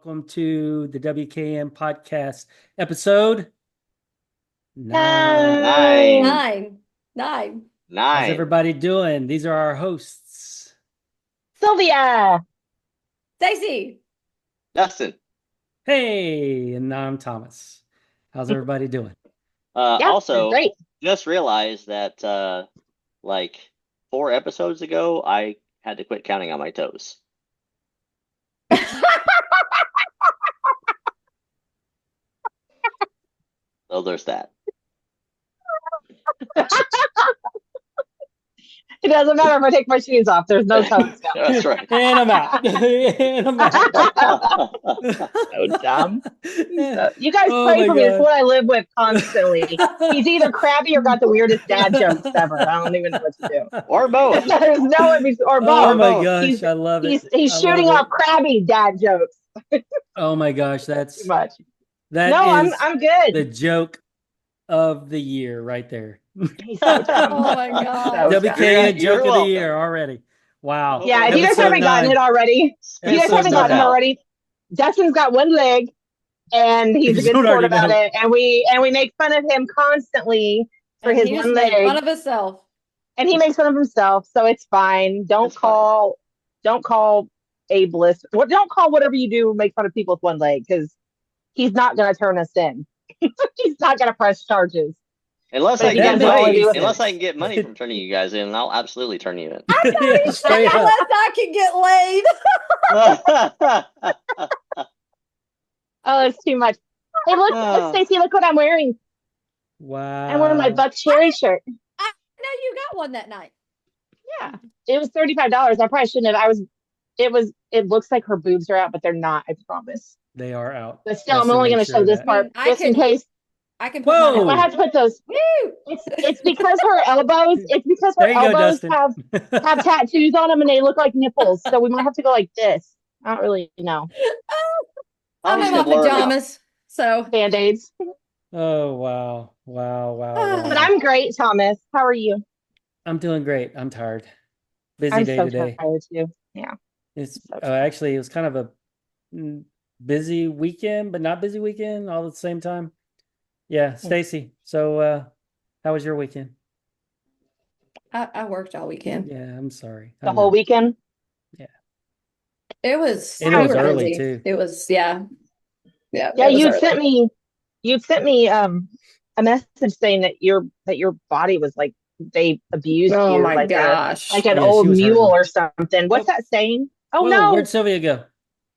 welcome to the WKN podcast episode 9. Nine. How's everybody doing? These are our hosts. Sylvia. Stacy. Dustin. Hey, and I'm Thomas. How's everybody doing? Also, Great. just realized that like 4 episodes ago, I had to quit counting on my toes. So there's that. It doesn't matter if I take my shoes off. There's no toes. That's right. And I'm out. And I'm out. So dumb. You guys pray for me. It's what I live with constantly. He's either crabby or got the weirdest dad jokes ever. I don't even know what to do. Or both. There's no in between. Or both. Oh my gosh, I love it. He's shooting off crabby dad jokes. Oh my gosh, that's too much. That no, is I'm good. The joke of the year right there. He's so dumb. Oh my god. WKN joke of the welcome. year already. Wow. Yeah, if you guys haven't gotten it already, Dustin's got one leg and he's a good sport about it. And we make fun of him constantly for his one leg. Fun of himself. And he makes fun of himself, so it's fine. Don't call ableist. Don't call whatever you do make fun of people with one leg, because he's not gonna turn us in. He's not gonna press charges. Unless I can get money from turning you guys in, I'll absolutely turn you in. I thought he said unless I can get laid. Oh, it's too much. Hey, look, Stacey, look what I'm wearing. Wow. I'm wearing my Buck Cherry shirt. I know you got one that night. Yeah. It was $35. I probably shouldn't have. It looks like her boobs are out, but they're not, I promise. They are out. But still, I'm only going to show this part just in case. I can put I have to put those. It's because her elbows. It's because her elbows have tattoos on them and they look like nipples. So we might have to go like this. I don't really know. I'm in my pajamas, so Band-Aids. Oh wow. But I'm great, Thomas. How are you? I'm doing great. I'm tired. Busy day today. I'm tired too. Yeah. It's actually it was kind of a busy weekend, but not busy weekend all at the same time. Yeah, Stacy. So, how was your weekend? I worked all weekend. Yeah, I'm sorry. The whole weekend? Yeah. It was early too. It was Yeah, you'd sent me a message saying that your body was like they abused you. Oh my like gosh. Like an old mule or something. What's that saying? Oh no. Where'd Sylvia go?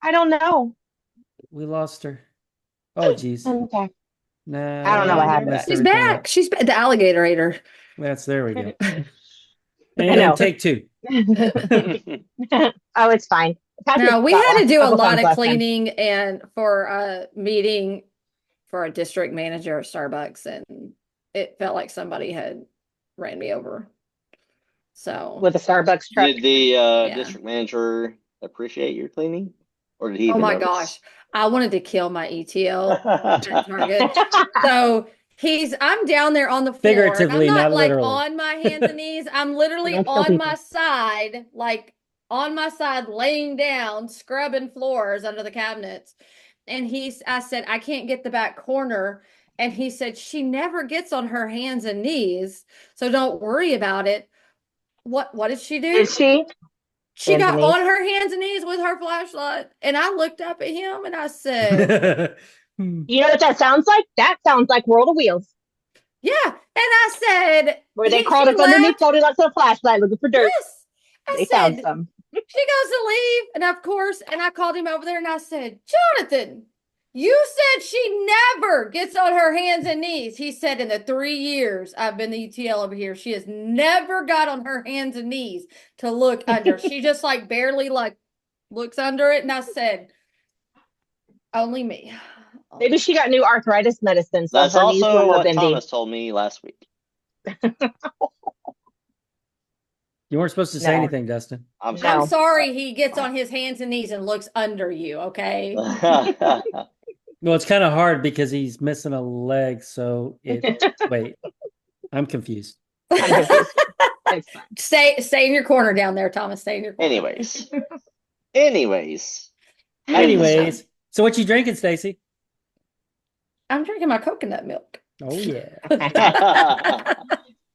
I don't know. We lost her. Oh geez. Okay. Nah, I don't know what happened. She's back. She's back. The alligator ate her. There we go. And take 2. Oh, it's fine. No, we had to do a lot of cleaning and for a meeting for a district manager at Starbucks, and it felt like somebody had ran me over. So with a Starbucks truck. Did the district manager appreciate your cleaning? Or did he? Oh my gosh. I wanted to kill my ETL at Target. So I'm down there on the floor. Figuratively, I'm not like literally. On my hands and knees. I'm literally on my side, laying down, scrubbing floors under the cabinets. And I said, I can't get the back corner. And he said, she never gets on her hands and knees, so don't worry about it. What did she do? Did she? She got on her hands and knees with her flashlight, and I looked up at him and I said, you know what that sounds like? That sounds like World of Wheels. Yeah. And I said, where they crawled up underneath, floated up to a flashlight looking for dirt. Yes. They found some. She goes to leave, and of course, and I called him over there and I said, Jonathan, you said she never gets on her hands and knees. He said, in the 3 years I've been the ETL over here, she has never got on her hands and knees to look under. She just barely looks under it. And I said, only me. Maybe she got new arthritis medicine. So that's also what Thomas told me last week. You weren't supposed to say anything, Dustin. I'm sorry he gets on his hands and knees and looks under you, okay? Well, it's kind of hard because he's missing a leg, so wait. I'm confused. Stay in your corner down there, Thomas. Stay in your corner. Anyways. So what you drinking, Stacy? I'm drinking my coconut milk. Oh yeah.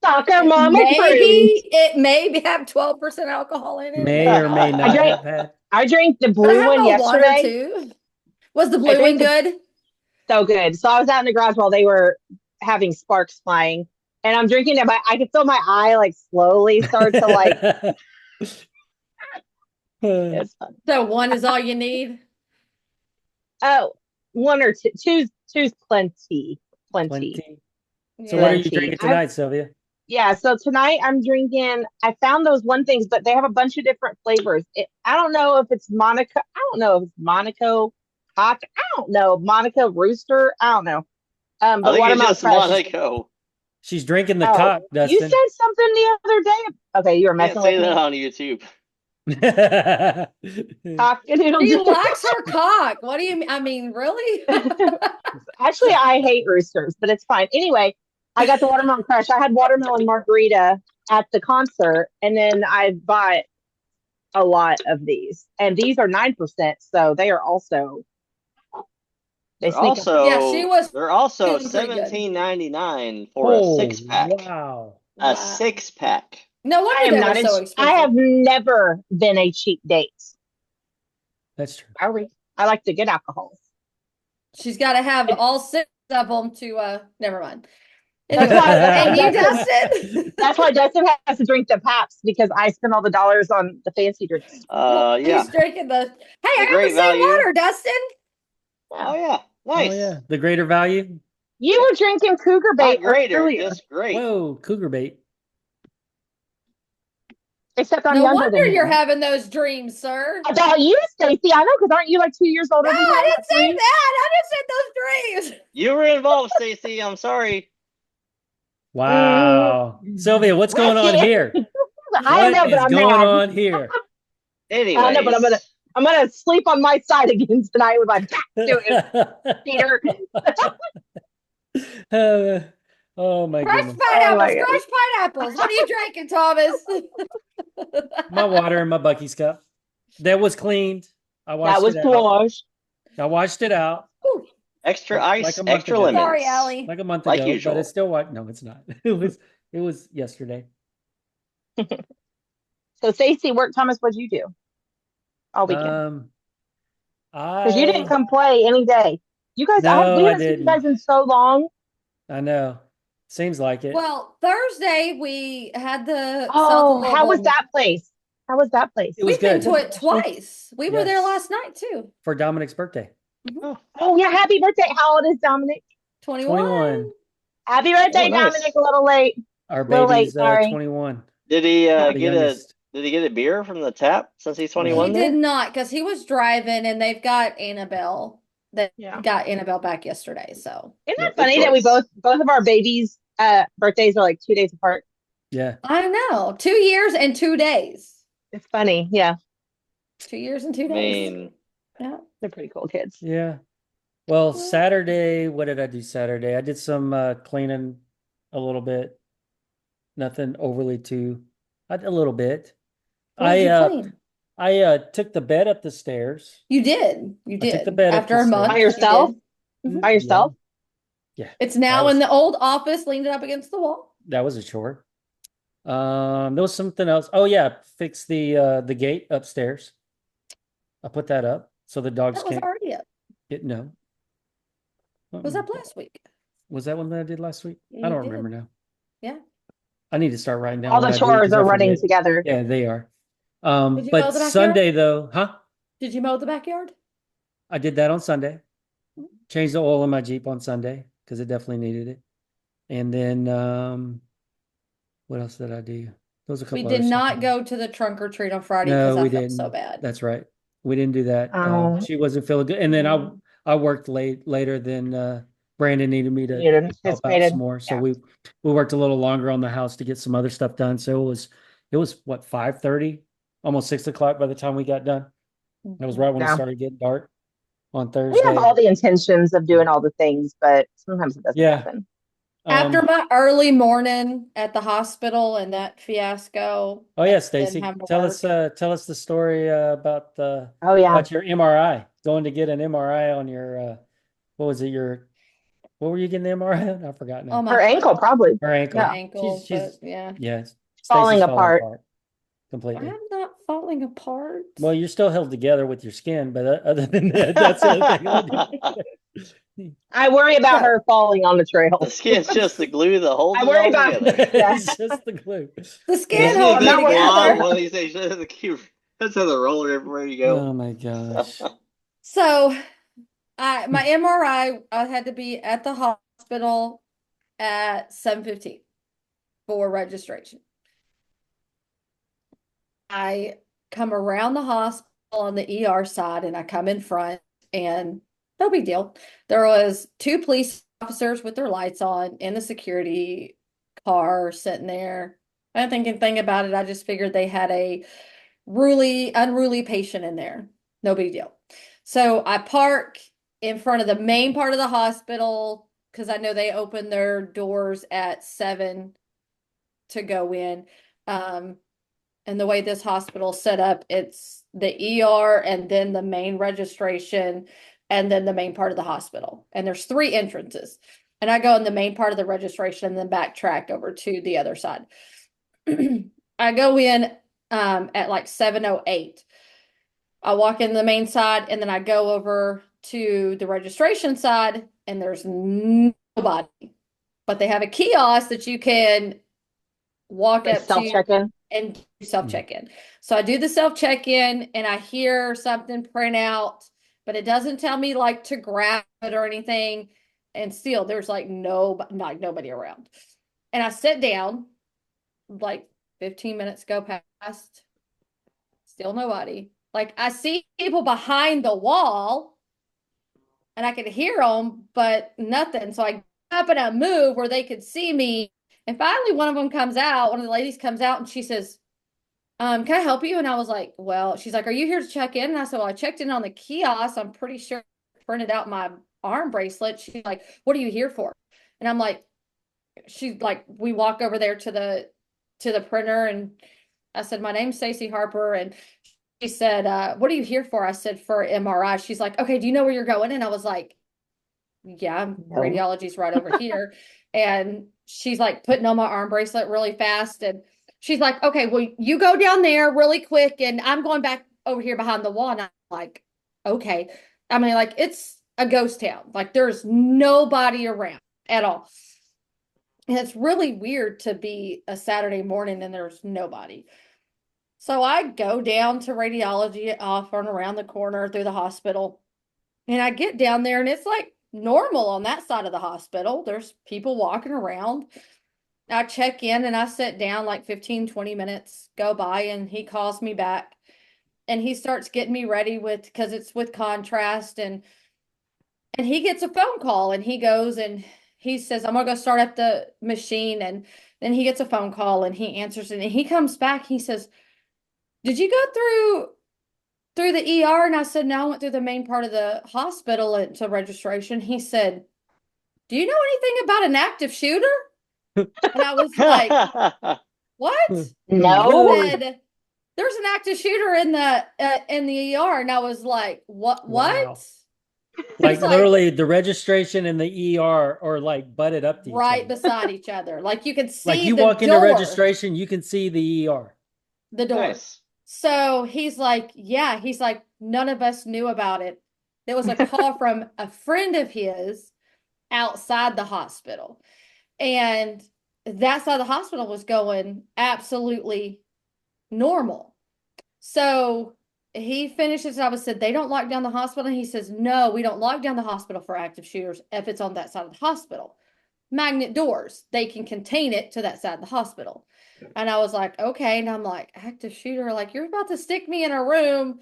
Soccer mom approved. It may have 12% alcohol in it. May or may not drank- have had. I drank the But I blue have one no water yesterday. too. Was the blue one good? So good. So I was out in the garage while they were having sparks flying, and I'm drinking it, but I could feel my eye like slowly start to like. It's fun. So one is all you need. Oh, one or two. Two's plenty. Plenty. So Yeah. what are you drinking tonight, Sylvia? Yeah, so tonight I'm drinking. I found those one things, but they have a bunch of different flavors. I don't know if it's Monaco. I don't know if it's Monaco Cock. I don't know Monaco Rooster. I don't know. I But think it's watermelon just fresh. Monaco. She's drinking the cock, You Dustin. said something the other day. Okay, you were Can't messing say with that me. on YouTube. Cock She likes her cock. What do you mean? I mean, really? Actually, I hate roosters, but it's fine. Anyway, I got the watermelon crush. I had watermelon margarita at the concert, and then I bought a lot of these. And these are 9%, so they are also they They're sneak up. also Yeah, she was they're also feeling pretty good. $17.99 for a 6-pack. Wow. A Wow. 6-pack. No I wonder am they not. were so I expensive. have never been a cheap date. That's true. I like to get alcohols. She's got to have all 6 of them to. Never mind. That's Anyway, why- and you, that's- Dustin? That's why Dustin has to drink the Paps because I spend all the dollars on the fancy drinks. Yeah. He's drinking the. Hey, I got the great same value. water, Dustin. Oh yeah. Nice. Oh yeah. The greater value. You were drinking Cougar Bait Not greater, earlier, just great. Whoa, cougar bait. except I'm No younger wonder than you're him. having those dreams, sir. About you, Stacy. I know, because aren't you like 2 years older No, than me? I didn't say that. I just said those dreams. You were involved, Stacy. I'm sorry. Wow. Sylvia, what's going on here? I know, What but is I'm going mad. on here? Anyways, I know, but I'm gonna sleep on my side again tonight with my back to it, Peter. Oh my Crushed goodness. pineapples, my God. crushed pineapples. What are you drinking, Thomas? My water in my Bucky's cup. That was cleaned. I That washed was it out. washed. I washed it out extra like ice, a month extra ago. lemons. Sorry, Allie. like a month Like ago, usual. but it's still white. No, it's not. It was yesterday. So, Stacy, work, Thomas, what'd you do all weekend? Because you didn't come play any day. You guys, No, we I haven't seen you didn't. guys in so long. I know. Seems like it. Well, Thursday we had the Oh, South how was Louisville- that place? How was that place? It was We've been good. to it twice. We were there Yes. last night too. For Dominic's birthday. Oh, yeah, happy birthday. How old is Dominic? 21. 21. Happy birthday, Oh, nice. Dominic. A little late. Our Little late, baby's sorry. 21. Did he The get youngest. a beer from the tap since he's No. 21 He there? did not because he was driving and they've got Annabelle. They Yeah. got Annabelle back yesterday. So Isn't Yeah, that good funny that we choice. both of our babies' birthdays are like 2 days apart? Yeah. I know 2 years and 2 days. It's funny. Yeah. 2 years and 2 I days. mean, Yeah. They're pretty cool kids. Yeah. Well, Saturday, what did I do Saturday? I did some cleaning a little bit. Nothing overly a little bit. What did you clean? I took the bed up the stairs. You did. You I took did. the bed up After the a month. stairs. By you yourself? did. Mhm. By yourself? Yeah. It's now was- in the old office, leaned up against the wall. That was a chore. There was something else. Oh yeah, fix the gate upstairs. I put that up so the dogs That was can't already up. get no. Was up last week. Was that one that I did last week? Yeah, I you don't did. remember now. Yeah. I need to start writing down All what the I do chores 'cause I are running forget. together. Yeah, they are. Did you mow the But backyard? Sunday though, huh? Did you mow the backyard? I did that on Sunday. Changed the oil in my Jeep on Sunday because it definitely needed it. And then what else did I do? Those are a couple We other did stuff not I did. go to the trunk or treat on Friday No, because I we felt didn't. so bad. That's right. We didn't do that. Oh. She wasn't feeling good. And then I worked later than Brandon needed me to You'd help out anticipated. some more. So Yeah. we worked a little longer on the house to get some other stuff done. So it was what 5:30, almost 6 o'clock by the time we got done. It was right when it Yeah. started getting dark on We Thursday. have all the intentions of doing all the things, but sometimes it doesn't Yeah. happen. After my early morning at the hospital and that fiasco. Oh yeah, didn't Stacy, have to tell work. us the story about Oh yeah. about your MRI. going to get an MRI on your what was it? What were you getting the MRI on? I forgot Oh, now. my Her ankle, probably. Her ankle. Yeah. ankle, but yeah. Yeah. Falling Stacy's falling apart. apart completely. I'm not falling apart. Well, you're still held together with your skin, but other than that, that's the other thing. I worry about her falling on the The trail. skin's just the glue that holds I it worry all about together. Yeah. It's just the glue. The Yeah. skin It's holds the me not big worried blob. together. One of these days, that's how the roller everywhere you go. Oh my gosh. So my MRI, I had to be at the hospital at 7:15 for registration. I come around the hospital on the ER side and I come in front and no big deal. There was two police officers with their lights on in the security car sitting there. I didn't think anything about it. I just figured they had a unruly patient in there. No big deal. So I park in front of the main part of the hospital because I know they open their doors at 7 to go in. And the way this hospital's set up, it's the ER and then the main registration and then the main part of the hospital. And there's 3 entrances. And I go in the main part of the registration and then backtrack over to the other side. I go in at like 7:08. I walk in the main side and then I go over to the registration side and there's nobody. But they have a kiosk that you can walk Like up to self-check-in. and do self check-in. So I do the self check-in and I hear something print out, but it doesn't tell me like to grab it or anything. And still there's like nobody around. And I sit down, like 15 minutes go past, still nobody. Like I see people behind the wall and I can hear them, but nothing. So I get up and I move where they could see me. And finally one of them comes out, one of the ladies comes out and she says, can I help you? And I was like, well, she's like, are you here to check in? And I said, well, I checked in on the kiosk. I'm pretty sure I printed out my arm bracelet. She's like, what are you here for? And I'm like, she's like, we walk over there to the printer and I said, my name's Stacey Harper. And she said, what are you here for? I said, for MRI. She's like, okay, do you know where you're going? And I was like, yeah, No. radiology's right over here. And she's like putting on my arm bracelet really fast. And she's like, okay, well, you go down there really quick and I'm going back over here behind the wall. And I'm like, okay. I mean, like, it's a ghost town. Like, there's nobody around at all. And it's really weird to be a Saturday morning and there's nobody. So I go down to radiology off and around the corner through the hospital. And I get down there and it's like normal on that side of the hospital. There's people walking around. I check in and I sit down like 15, 20 minutes go by and he calls me back and he starts getting me ready because it's with contrast and he gets a phone call and he goes and he says, I'm gonna go start up the machine. And then he gets a phone call and he answers it and he comes back. He says, did you go through the ER? And I said, no, I went through the main part of the hospital to registration. He said, do you know anything about an active shooter? And I was like, what? No. He said, there's an active shooter in the ER. And I was like, what? Wow. Like literally the registration and the ER are like butted up to each right other. beside each other. Like you can see Like you the walk into door, registration, you can see the ER. the door. Nice. So he's like, yeah, he's like, none of us knew about it. There was a call from a friend of his outside the hospital. And that side of the hospital was going absolutely normal. So he finishes up and said, they don't lock down the hospital. And he says, no, we don't lock down the hospital for active shooters if it's on that side of the hospital. Magnet doors, they can contain it to that side of the hospital. And I was like, okay. And I'm like, active shooter, like you're about to stick me in a room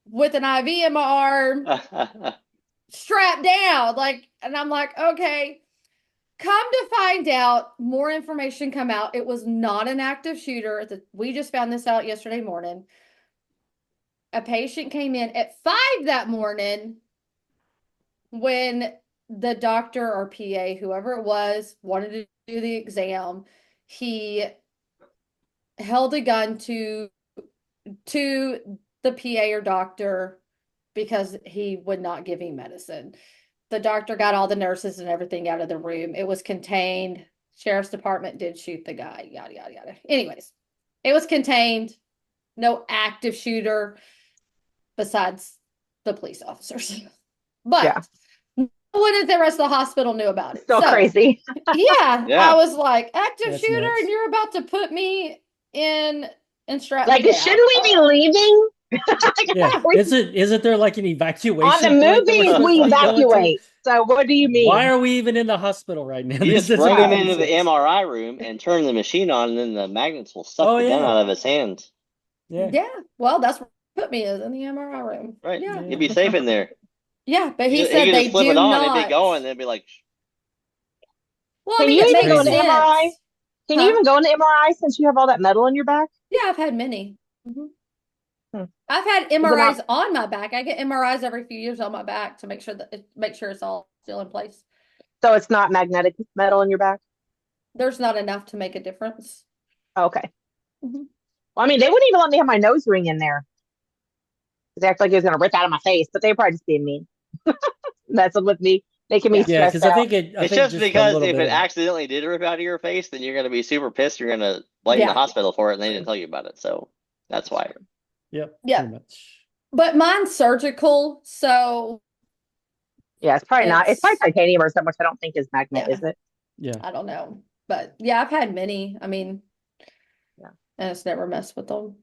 with an IV in my arm, strapped down. Like, and I'm like, okay. Come to find out, more information come out. It was not an active shooter. We just found this out yesterday morning. A patient came in at 5 that morning when the doctor or PA, whoever it was, wanted to do the exam. He held a gun to the PA or doctor because he would not give me medicine. The doctor got all the nurses and everything out of the room. It was contained. Sheriff's department did shoot the guy, yada, yada, yada. Anyways, it was contained. No active shooter besides the police officers. But Yeah. no one at the rest of the hospital knew about it. Still So, crazy. yeah, Yeah. I was like, active That's shooter, nuts. and you're about to put me in and strap Like, me down. shouldn't we be leaving? Yeah. We- Isn't there like an on evacuation the point that we're movies, supposed we to be going to? evacuate. So what do you mean? Why are we even in the hospital right now? You This just doesn't bring him make into the sense. MRI room and turn the machine on, and then the magnets will suck Oh, the gun yeah. out of his hands. Yeah. Yeah, well, that's where he put me is in the MRI room. Right. Yeah, You'd be safe in there. yeah, but he He said could they just flip do it on, not. it'd be going, and it'd be like, Well, I Can mean, you it even makes go into sense. MRI? Can you Huh? even go into MRI since you have all that metal in your back? Yeah, I've had many. Mhm. Hmm. I've had it not- MRIs on my back. I get MRIs every few years on my back to make sure it's all still in place. So it's not magnetic metal in your back? There's not enough to make a difference. Okay. Mhm. Well, I mean, they wouldn't even let me have my nose ring in there. They act like it was going to rip out of my face, but they probably just being mean. Messing with me, making me Yeah. Yeah, stressed because I out. think it's just just a because little if bit it of- accidentally did rip out of your face, then you're going to be super pissed. You're going to blame Yeah. the hospital for it, and they didn't tell you about it. So that's why. Yep. Yeah. Pretty much. But mine's surgical, so Yeah, it's probably not. It's probably It's- titanium or something, which I don't think is magnet, Yeah. is it? Yeah. I don't know. But yeah, I've had many. I mean, Yeah. and it's never messed with them.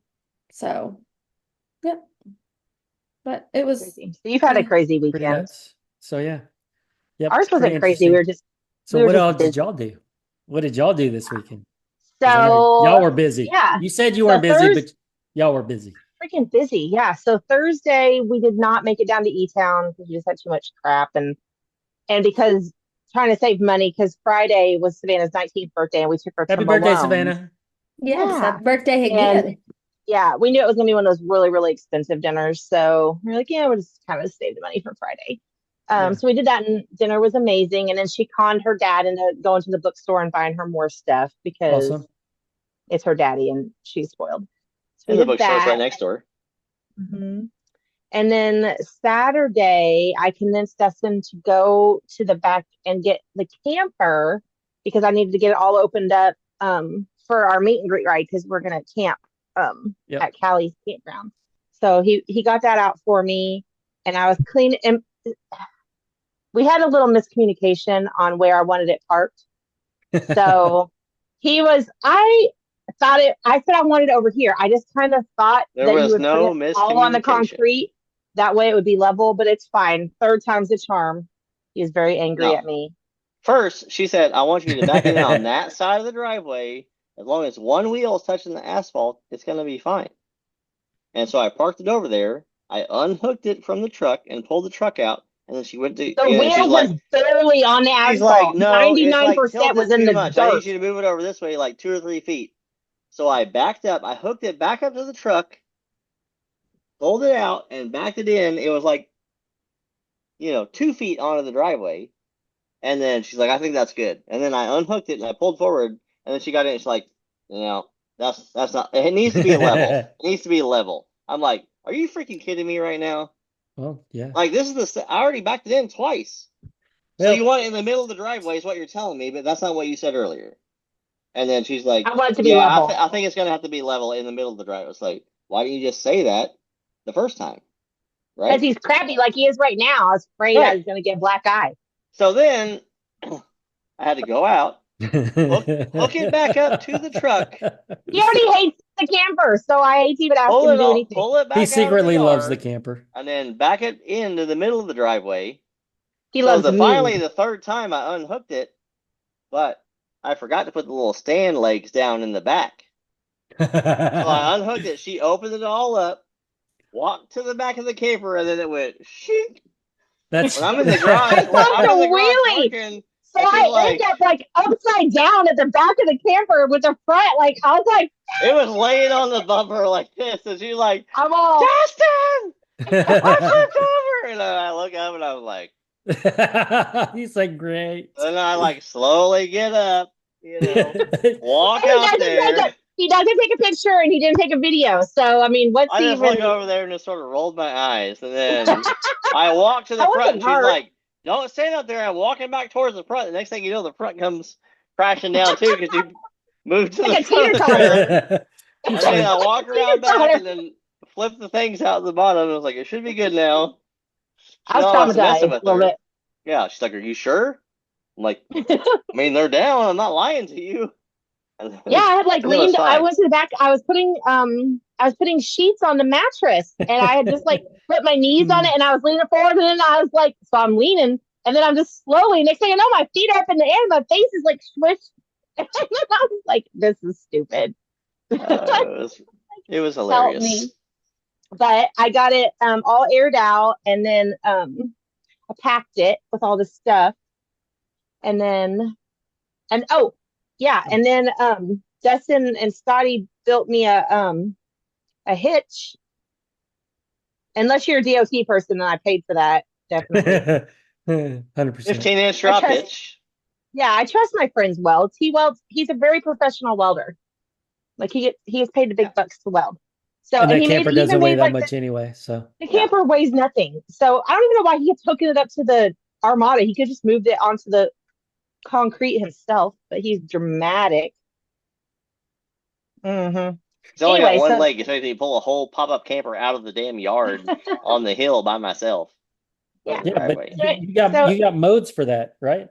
So, yeah. But it was Crazy. So you've had a Yeah. crazy Pretty weekend. nuts. So yeah. Yep. Ours pretty wasn't crazy. interesting. So we were what just else did busy. y'all do? What did y'all do this weekend? 'Cause I know So y'all were busy. yeah. You said you So weren't busy, Thurs- but y'all were busy. freaking busy. Yeah. So Thursday we did not make it down to E-Town because we just had too much crap and because trying to save money because Friday was Savannah's 19th birthday and we took her Happy to birthday, Malone. Savannah. yes, Yeah. happy birthday And again. yeah, we knew it was gonna be one of those really, really expensive dinners. So we are like, yeah, we'll just kind of save the money for Friday. Yeah. So we did that and dinner was amazing. And then she conned her dad into going to the bookstore and buying her more stuff because Awesome. it's her daddy and she's spoiled. So And we the did bookstore's that. right next door. Mhm. And then Saturday, I convinced Dustin to go to the back and get the camper because I needed to get it all opened up for our meet and greet ride because we're gonna camp Yep. at Callie's campground. So he got that out for me, and I was cleaning. And we had a little miscommunication on where I wanted it parked. So I thought I said I wanted it over here. I just kind of thought There that you was would no put it all on the miscommunication. concrete. That way it would be level, but it's fine. Third time's a charm. He was very angry No. at me. First, she said, I want you to back it in on that side of the driveway. As long as one wheel is touching the asphalt, it's going to be fine. And so I parked it over there. I unhooked it from the truck and pulled the truck out. And then she went to. The and wheel she's was like, barely on the she's like, asphalt. no, it's like 99% tilted was in too the much. I need dirt. you to move it over this way, like 2 or 3 feet. So I backed up. I hooked it back up to the truck, pulled it out, and backed it in. It was like, 2 feet onto the driveway. And then she's like, I think that's good. And then I unhooked it and I pulled forward. And then she got in. And she's like, that's not. It needs to be level. It needs to be level. I'm like, are you freaking kidding me right now? Well, yeah. Like this is I already backed it in twice. So Well- you want it in the middle of the driveway is what you're telling me, but that's not what you said earlier. And then she's like, I want it to be yeah, level. I think it's gonna have to be level in the middle of the driveway. It's like, why didn't you just say that the first time? Right? Because he's crappy like he is right now. I was afraid I was going to get black eye. So then I had to go out, hook it back up to the truck, He already hates the camper, so I hate to even ask him to do anything. pull it back. He out of secretly the loves the yard, camper. and then back it into the middle of the driveway. He So loves me. finally the third time I unhooked it, but I forgot to put the little stand legs down in the back. So I unhooked it. She opened it all up, walked to the back of the camper, and then it went shink. That's When I'm in the garage, I thought I'm in the garage really? working. So and she's I like, ended up like upside down at the back of the camper with the front. Like I was like, it was laying on the bumper like this, and she's like, I'm all. Justin, I flipped over, and I look up and I was like, He's like, great. and I like slowly get up, walk And out there. he doesn't take a picture and he didn't take a video. So I mean, what's I he just even? looked over there and just sort of rolled my eyes, and then I walked to the I front, wasn't and she's hurt. like, "Don't stand up there." I'm walking back towards the front. The next thing you know, the front comes crashing down too because you moved to Like the a front of the teeter-totter. trailer. And then I walk around back and then flip the things out the bottom. I was like, "It should be good now." She's I was all, I was messing traumatized with a little her. bit. Yeah, she's like, "Are you sure?" I'm like, "I mean, they're down. I'm not lying to you." And Yeah, I had like it was leaned. I fine. went to the back. I was putting sheets on the mattress, and I had just like put my knees on it, and I was leaning forward, and then I was like, so I'm leaning, and then I'm just slowly. Next thing I know, my feet are up in the air, and my face is like swished. And I was like, this is stupid. It was Help hilarious. me. But I got it all aired out, and then I packed it with all the stuff, and then oh yeah, and then Dustin and Scotty built me a hitch. Unless you're a DOT person, then I paid for that, definitely. 100%. 15-inch drop hitch. Yeah, I trust my friends welds. He welds. He's a very professional welder. Like he gets paid the big bucks to weld. So And that he camper he even doesn't weigh made that like much anyway. So the camper weighs nothing. So I don't even know why he keeps hooking it up to the Armada. He could just moved it onto the concrete himself, but he's dramatic. Mm-hmm. He's only Anyway, got one so leg. It's making me pull a whole pop-up camper out of the damn yard on the hill by myself. yeah, yeah, but Driveway. you got modes for that, right?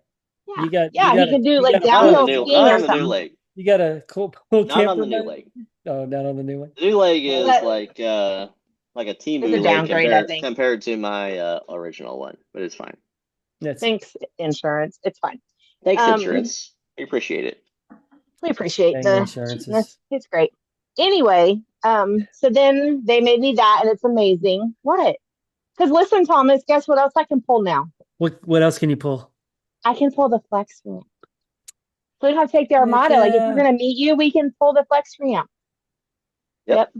yeah, You got yeah. He can do you like got a Not on the downhill new, skiing not or on the new something. leg. You got a cool Not camper on the new mode? leg. Oh, not on the new one. The new leg is But like a it's T-Boo a leg downgrade, I think. compared to my original one, but it's fine. Yes. Thanks, insurance. It's fine. Thanks, insurance. We appreciate it. We appreciate Dang the insurances. cheapness. It's great. Anyway, so then they made me that, and it's amazing. What? Because listen, Thomas, guess what else I can pull now? What else can you pull? I can pull the flex ramp. So we don't have to take the Heck Armada. Like if we're yeah. gonna meet you, we can pull the flex ramp. Yep.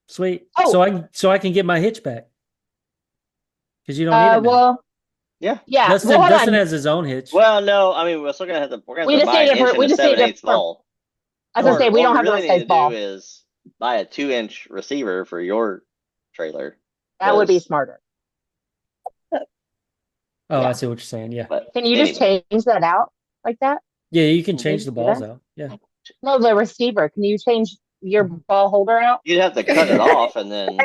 Sweet. Oh. So I can get my hitch back. Because you don't need it now. Well, Yeah. yeah. Dustin, Well, hold Dustin on. has his own hitch. Well, no, I mean we're still gonna have to We just buy need an it for. inch We and a just need it 7/8 for. ball. I was gonna say we don't have the really need size to ball. do is buy a 2-inch receiver for your trailer. That would be smarter. Oh, yeah. I see what you're saying. Yeah. But Can you just change that out like that? Yeah, you can Can change you the do balls that? out. Yeah. No, the receiver. Can you change your ball holder out? you'd have to cut it off and then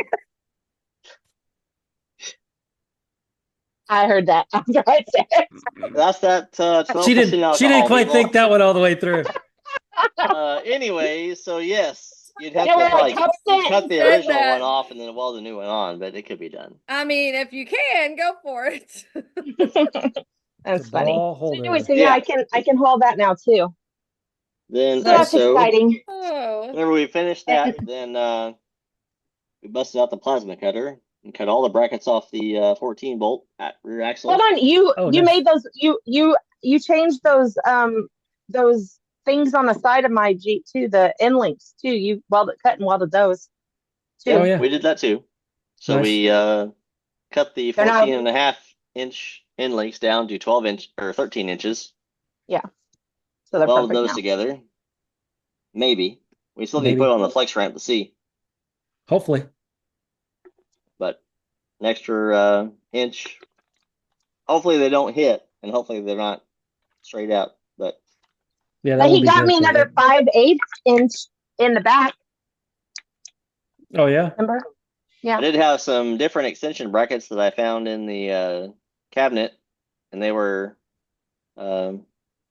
I heard that after I said it. that's that 12% She didn't alcohol, quite people. think that one all the way through. Anyway, so yes, you'd have Yeah, to well, like Cup you cut the said original that. one off and then weld the new one on, but it could be done. I mean, if you can, go for it. That's The funny. ball So holder. anyway, so yeah, I can hold that now too. Then So that's also, exciting. Oh. whenever we finished that, then we busted out the plasma cutter and cut all the brackets off the 14 bolt at rear axle. Hold on, you nice. made those you changed those things on the side of my Jeep too, the end links too. You cut and welded those too. Oh, yeah. We did that too. So Nice. we cut the 14.5-inch end links down to 12-inch or 13 inches. Yeah. So they're Welded perfect those now. together. Maybe. We still need to Maybe. put it on the flex ramp to see. Hopefully. But an extra inch. Hopefully they don't hit, and hopefully they're not straight out. But Yeah, that But would he be got good me for another you. 5/8 inch in the back. Oh, yeah. Remember? Yeah. I did have some different extension brackets that I found in the cabinet, and they were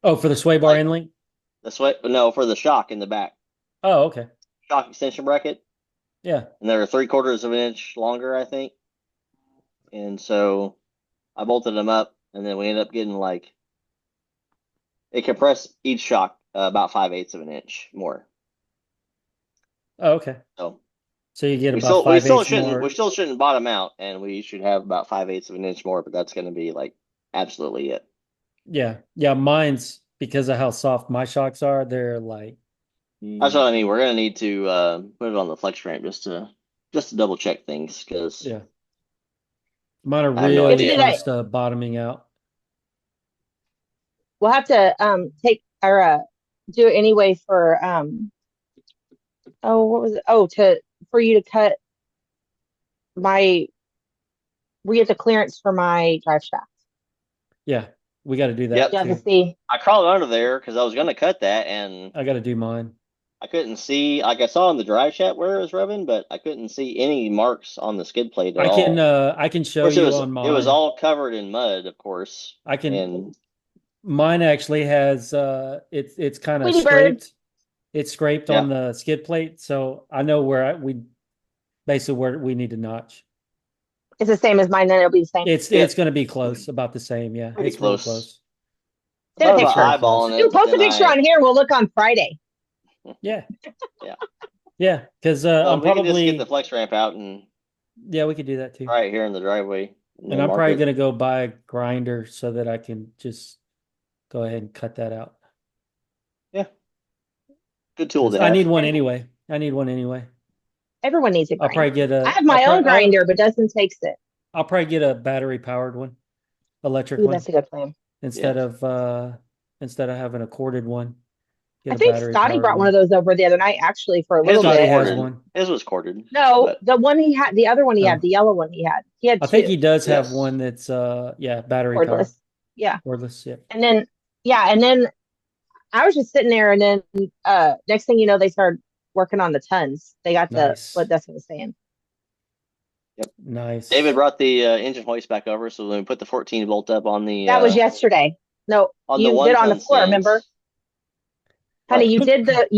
Oh, for the sway bar end link? for the shock in the back. Oh, okay. Shock extension bracket. Yeah. And they were 3/4 of an inch longer, I think. And so I bolted them up, and then we ended up getting it compressed each shock about 5/8 of an inch more. Oh, okay. So you get about 5/8 more. We still shouldn't bottom out, and we should have about 5/8 of an inch more, but that's going to be absolutely it. Yeah. Yeah. Mine's because of how soft my shocks are. They're That's what I mean. We're going to need to put it on the flex ramp just to double check things because yeah. Mine are I have no really idea. close to bottoming out. We'll have to take or do it anyway for Oh, what was it? Oh, for you to cut my, we get the clearance for my drive shaft. Yeah, we got to do that Yep. You have to too. see. I crawled under there because I was gonna cut that, and I got to do mine. I couldn't see. Like I saw in the drive shaft where it was rubbing, but I couldn't see any marks on the skid plate at all. I can Of show course, you on it was mine. all covered in mud, of course, I can. and Mine actually has it's kind of Tweety bird. scraped. It's scraped Yeah. on the skid plate, so I know we basically where we need to notch. It's the same as mine, then it'll be the same. It's going to be close, about the same. Yeah, Pretty it's really close. close. Send a thought about picture. eyeballing You it, post but a then picture on here. We'll look on Friday. Yeah, Yeah. yeah, because Well, I'm we can just get probably the flex ramp out and yeah, we could do that too. try it here in the driveway, And then I'm mark probably it. going to go buy a grinder so that I can just go ahead and cut that out. Yeah. Good tool 'Cause to I have. need one anyway. I need one anyway. Everyone needs a I'll probably grinder. get a. I have my own grinder, but Dustin takes it. I'll probably get a battery powered one, electric Ooh, one, that's a good plan. instead of having a corded one. I Get a think battery Scotty powered brought one of those over the other night, actually, for a His little was Scotty bit. has corded. one. His was corded. No, but the one he had, the other one he Oh. had, the yellow one he had. He had I two think he does have Yes. one that's battery powered. cordless. Yeah. Cordless, yeah. And then, and then I was just sitting there, and then next thing you know, they started working on the tons. They got Nice. what Dustin was saying. Nice. David brought the engine hoist back over, so when we put the 14 volt up on the That was yesterday. No, on you the did on the 1-ton floor, stands. remember? Honey, Right. you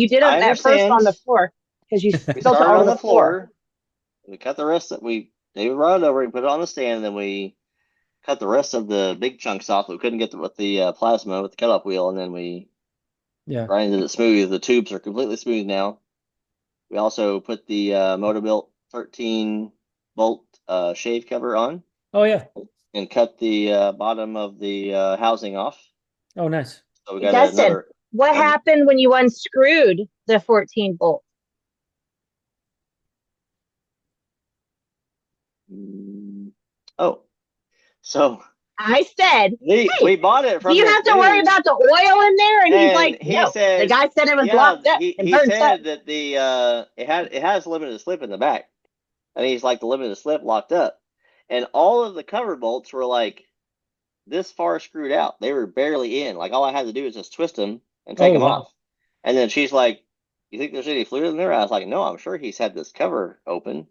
did I it at first on the understand. floor because you We built it started all on to the floor. We cut the rest that David brought it over, we put it on the stand, and then we cut the rest of the big chunks off that we couldn't get with the plasma with the cutoff wheel, and then we Yeah. grinded it smooth. The tubes are completely smooth now. We also put the Motobilt 13 volt shave cover on Oh yeah. and cut the bottom of the housing off. Oh nice. So we Hey, got Dustin, another. what happened when you unscrewed the 14 bolt? Oh, so I said, we bought it from. do you this have to worry dude, about the oil in there? And he's and like, he no. says, The guy said it was yeah, locked up he and burned said up. that the it has limited slip in the back, and he's like the limited slip locked up, and all of the cover bolts were like this far screwed out. They were barely in. Like all I had to do was just twist them and take Oh, them wow. off. And then she's like, "You think there's any fluid in there?" I was like, "No, I'm sure he's had this cover open."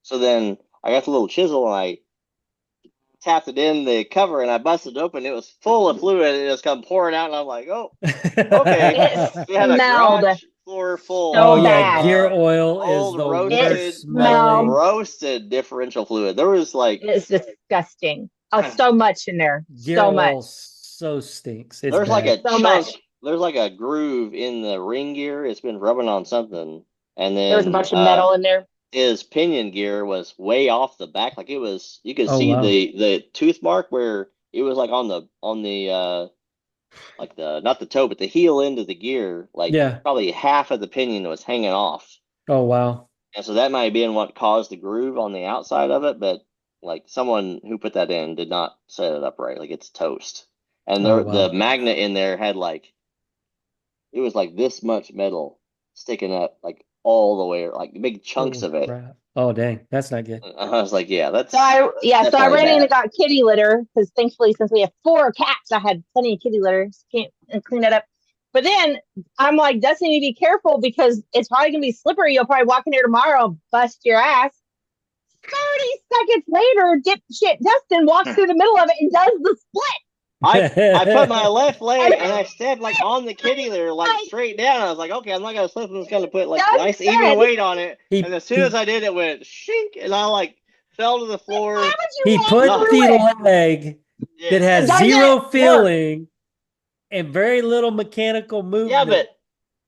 So then I got the little chisel and I tapped it in the cover and I busted it open. It was full of fluid. It just come pouring out, and I'm like, "Oh, okay." We had a Smelled garage floor full. so Oh yeah, bad. gear oil Old is the roasted, worst smelling. roasted differential fluid. There was like It's disgusting. Oh, so much in there. Gear So oil much. so stinks. It's there's like bad. a So chunk. much. There's like a groove in the ring gear. It's been rubbing on something, and then There was a bunch of metal in there. his pinion gear was way off the back. Like it was, you could Oh, see wow. the tooth mark where it was like on the like the not the toe but the heel end of the gear. Like Yeah. probably half of the pinion was hanging off, Oh wow. and so that might have been what caused the groove on the outside of it. But like someone who put that in did not set it up right. Like it's toast, and Oh, wow. the magnet in there had like it was like this much metal sticking up like all the way, like big chunks of it. Crap. Oh dang, that's not good. I was like, yeah, that's So I definitely ran in bad. and got kitty litter because thankfully since we have 4 cats, I had plenty of kitty litter. Can't clean that up. But then I'm like, Dustin, you need to be careful because it's probably gonna be slippery. You'll probably walk in here tomorrow and bust your ass. 30 seconds later, Dustin walks through the middle of it and does the split. I put my left leg and I stepped like on the kitty litter, like straight down. I was like, okay, I'm not gonna slip. I'm just gonna put like Dustin. nice even weight on it. He- And as soon as I did, it went shink, and I like fell to the floor. Why would you He walk put through it? the leg Yeah. that has Doesn't zero work. feeling and very little mechanical movement. Yeah, but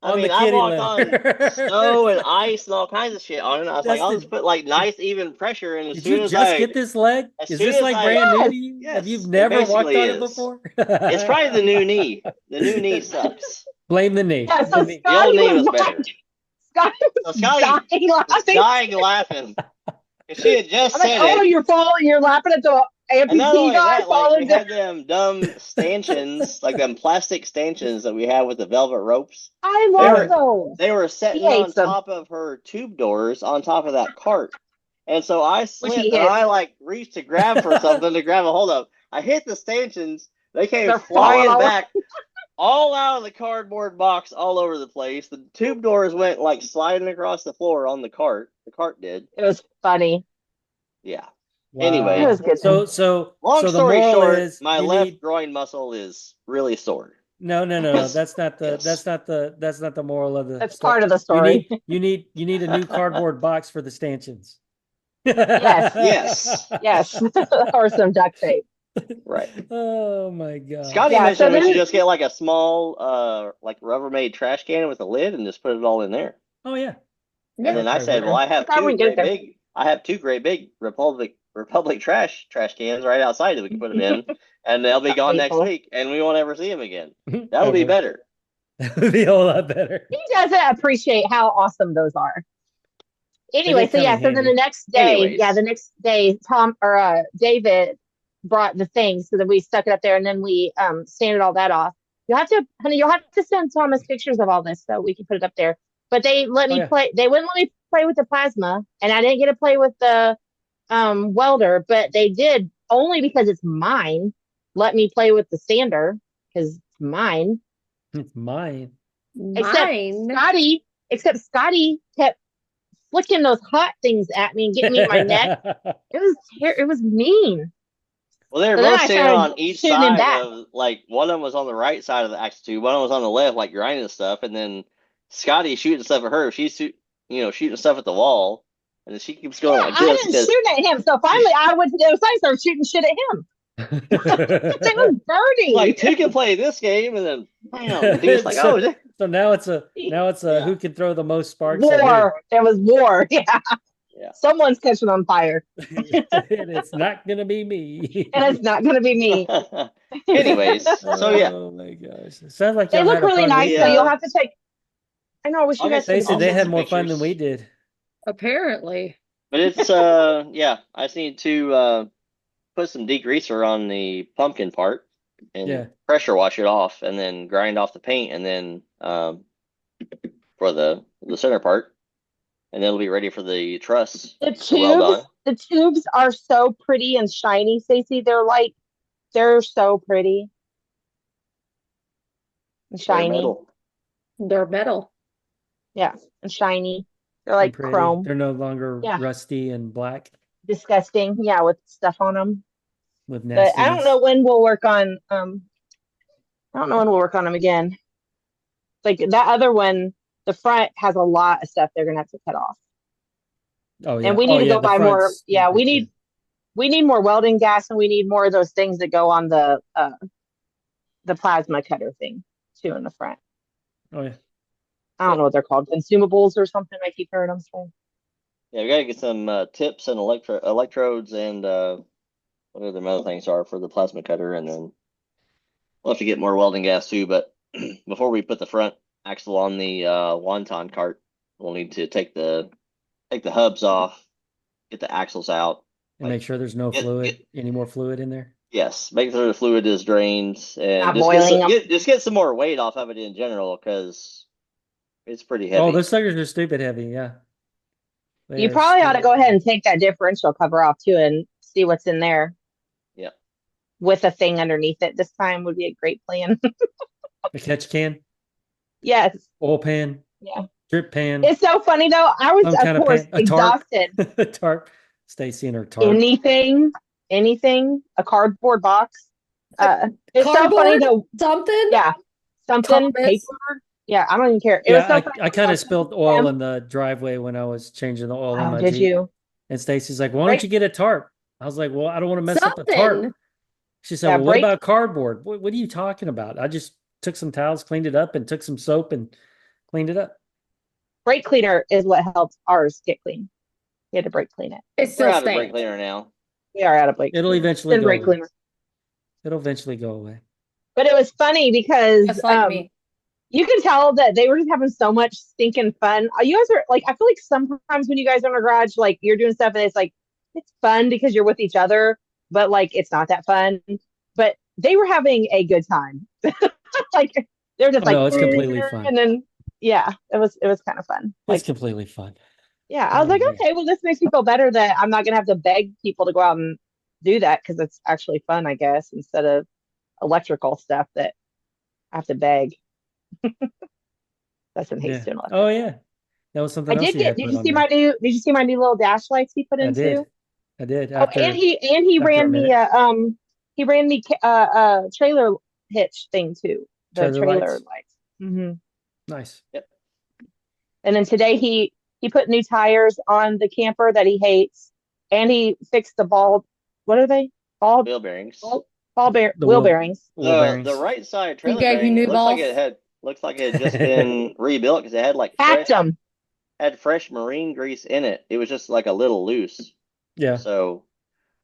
I on mean, the I kitty walked litter. on snow and ice and all kinds of shit on it. I was like, I'll Dustin, just put like nice even pressure, and as Did soon you as just I get this leg? as Is soon this as like I- brand new Yes. to you? Yes, Have you it never walked basically on it is. before? It's probably the new knee. The new knee sucks. Blame the knee. Yeah, so The knee. The old Scotty knee was was better. like, Scotty So was Scotty dying was laughing. dying laughing. If she had just I'm like, said oh, it, you're falling, you're laughing at the And not only guy that, like we followed had them dumb stanchions, like them plastic stanchions that we have with the velvet ropes. I They love were those. they were He setting on hates them, top of her tube doors on top of that cart. And so I which slipped he and hits. I like reached to grab for something to grab a hold of. I hit the stanchions. They came They're falling flying all back, all out of the cardboard box, all over the place. The tube doors went like sliding across the floor on the cart. The cart did. It was funny. Yeah. Wow. Anyway, It was good. So long the story moral short, is my you left need groin muscle is really sore. no. Yes. That's not the Yes. that's not the moral of the That's story. part of the story. You need a new cardboard box for the stanchions. Yes. Yes. Yes, or some duct tape. Right. Oh my god. Scotty Yeah, so mentioned we should then- just get like a small, like Rubbermaid trash can with a lid and just put it all in there. Oh yeah. And then I said, well, I have Probably two get great there. big, Republic trash cans right outside that we can put them in, and they'll be gone next People. week, and we won't ever see them again. That'll be better. That would be a whole lot better. He doesn't appreciate how awesome those are. Anyway, did so come yeah, in so then handy. the next day, Anyways. the next day, David brought the thing, so then we stuck it up there, and then we sanded all that off. You'll have to send Thomas pictures of all this so we can put it up there. But they let me yeah. play. They wouldn't let me play with the plasma, and I didn't get to play with the welder, but they did only because it's mine. Let me play with the sander because it's mine. It's mine. Mine. Except Scotty kept flicking those hot things at me and getting me in my neck. It was mean. Well, they were So then both I standing started on each shooting him side back. of, like, one of them was on the right side of the axle tube, one of them was on the left, like grinding stuff, and then Scotty shooting stuff at her. She's shooting stuff at the wall, and then she keeps going Yeah, like I this. didn't shoot at him. So finally I went to the other side and started shooting shit at him. It was burning. Like, two can play this game, and then bam, and he's like, So- oh, So now it's a Yeah. who can throw the most sparks at War. It was war. Yeah. Yeah. Someone's catching on fire. who. And it's not gonna be me. And it's not gonna be me. Anyways, so yeah, Oh my gosh. It sounds like They y'all look had a really fun nice, weekend. so you'll have to take I know, I wish you I'll guys get could Stacey, I'll they send had some more fun than pictures. we did. Apparently. but it's yeah, I just need to put some degreaser on the pumpkin part and Yeah. pressure wash it off, and then grind off the paint, and then for the center part, and then it'll be ready for the truss. The So well done. tubes are so pretty and shiny, Stacey. They're so pretty. And They're shiny. metal. They're metal. Yeah, and shiny. They're and like pretty. chrome. They're no longer Yeah. rusty and black Disgusting. Yeah, with stuff on them. with But nastiness. I don't know when we'll work on them again. Like that other one, the front has a lot of stuff they're gonna have to cut off. Oh yeah. And we need to go the buy more. front's Yeah, we stupid, need more welding gas, and we need more of those things that go on the plasma cutter thing too in the front. too. Oh yeah. I don't know what they're called, consumables or something. I keep hearing them say. Yeah, we gotta get some tips and electrodes and whatever the other things are for the plasma cutter, and then we'll have to get more welding gas too. But before we put the front axle on the wonton cart, we'll need to take the hubs off, get the axles out. And make sure there's no any more fluid in there. Yes, make sure the fluid is drained, and Not just boiling them. get some more weight off of it in general, because it's pretty heavy. Oh, those suckers are stupid heavy. Yeah. They You are probably ought to stupid go ahead heavy. and take that differential cover off too and see what's in there. Yeah. With a thing underneath it this time would be a great plan. A catch can, Yes. oil pan, Yeah. drip pan, It's so funny though. I was, some kind of of course, pan, a tarp, exhausted. a tarp. Stacy and her tarp. Anything, a cardboard box. It's so funny Cardboard? though. Something? Yeah. Something, Thomas? paper. Yeah, I don't even care. It was so Yeah, funny. I kind of spilled oil Yeah. in the driveway when I was changing the oil in Oh, my did Jeep. you? And Stacy's like, "Why Break- don't you get a tarp?" I was like, "Well, I don't want to mess up the tarp." Something. She said, Yeah, "Well, what break- about cardboard? What are you talking about?" I just took some towels, cleaned it up, and took some soap and cleaned it up. Brake cleaner is what helped ours get clean. We had to brake clean it. It We're still out of brake stinks. cleaner now. We are out of brake. It'll cleaner. eventually Then go brake away. cleaner. It'll eventually go away. But it was funny because Just like me. you can tell that they were just having so much stinking fun. You guys are like, I feel like sometimes when you guys are in a garage, like you're doing stuff and it's like, it's fun because you're with each other. but like it's not that fun. But they were having a good time. Like they're just Oh, like, no, it's completely fun. and then yeah, it was kind of fun. It's Like completely fun. yeah, I was Oh, like, man. okay, well, this makes me feel better that I'm not gonna have to beg people to go out and do that because it's actually fun, I guess, instead of electrical stuff that I have to beg. That's in Yeah. Haston Oh, electrical. yeah. That was I something else did you get. had Did put you on see there. my new? Did you see my new little dash lights he put I in did. too? I did Oh, and he after a ran me minute. he ran me trailer hitch thing too. The Trailer trailer lights. lights. Hmm. Nice. Yep. And then today he put new tires on the camper that he hates, and he fixed the ball. What are they? Ball Wheel bearings. The wheel bearings. wheel The bearings. right side He trailer gave you bearing new balls. looks like it had just been rebuilt because it had like Packed them. fresh marine grease in it. It was just like a little loose. Yeah. So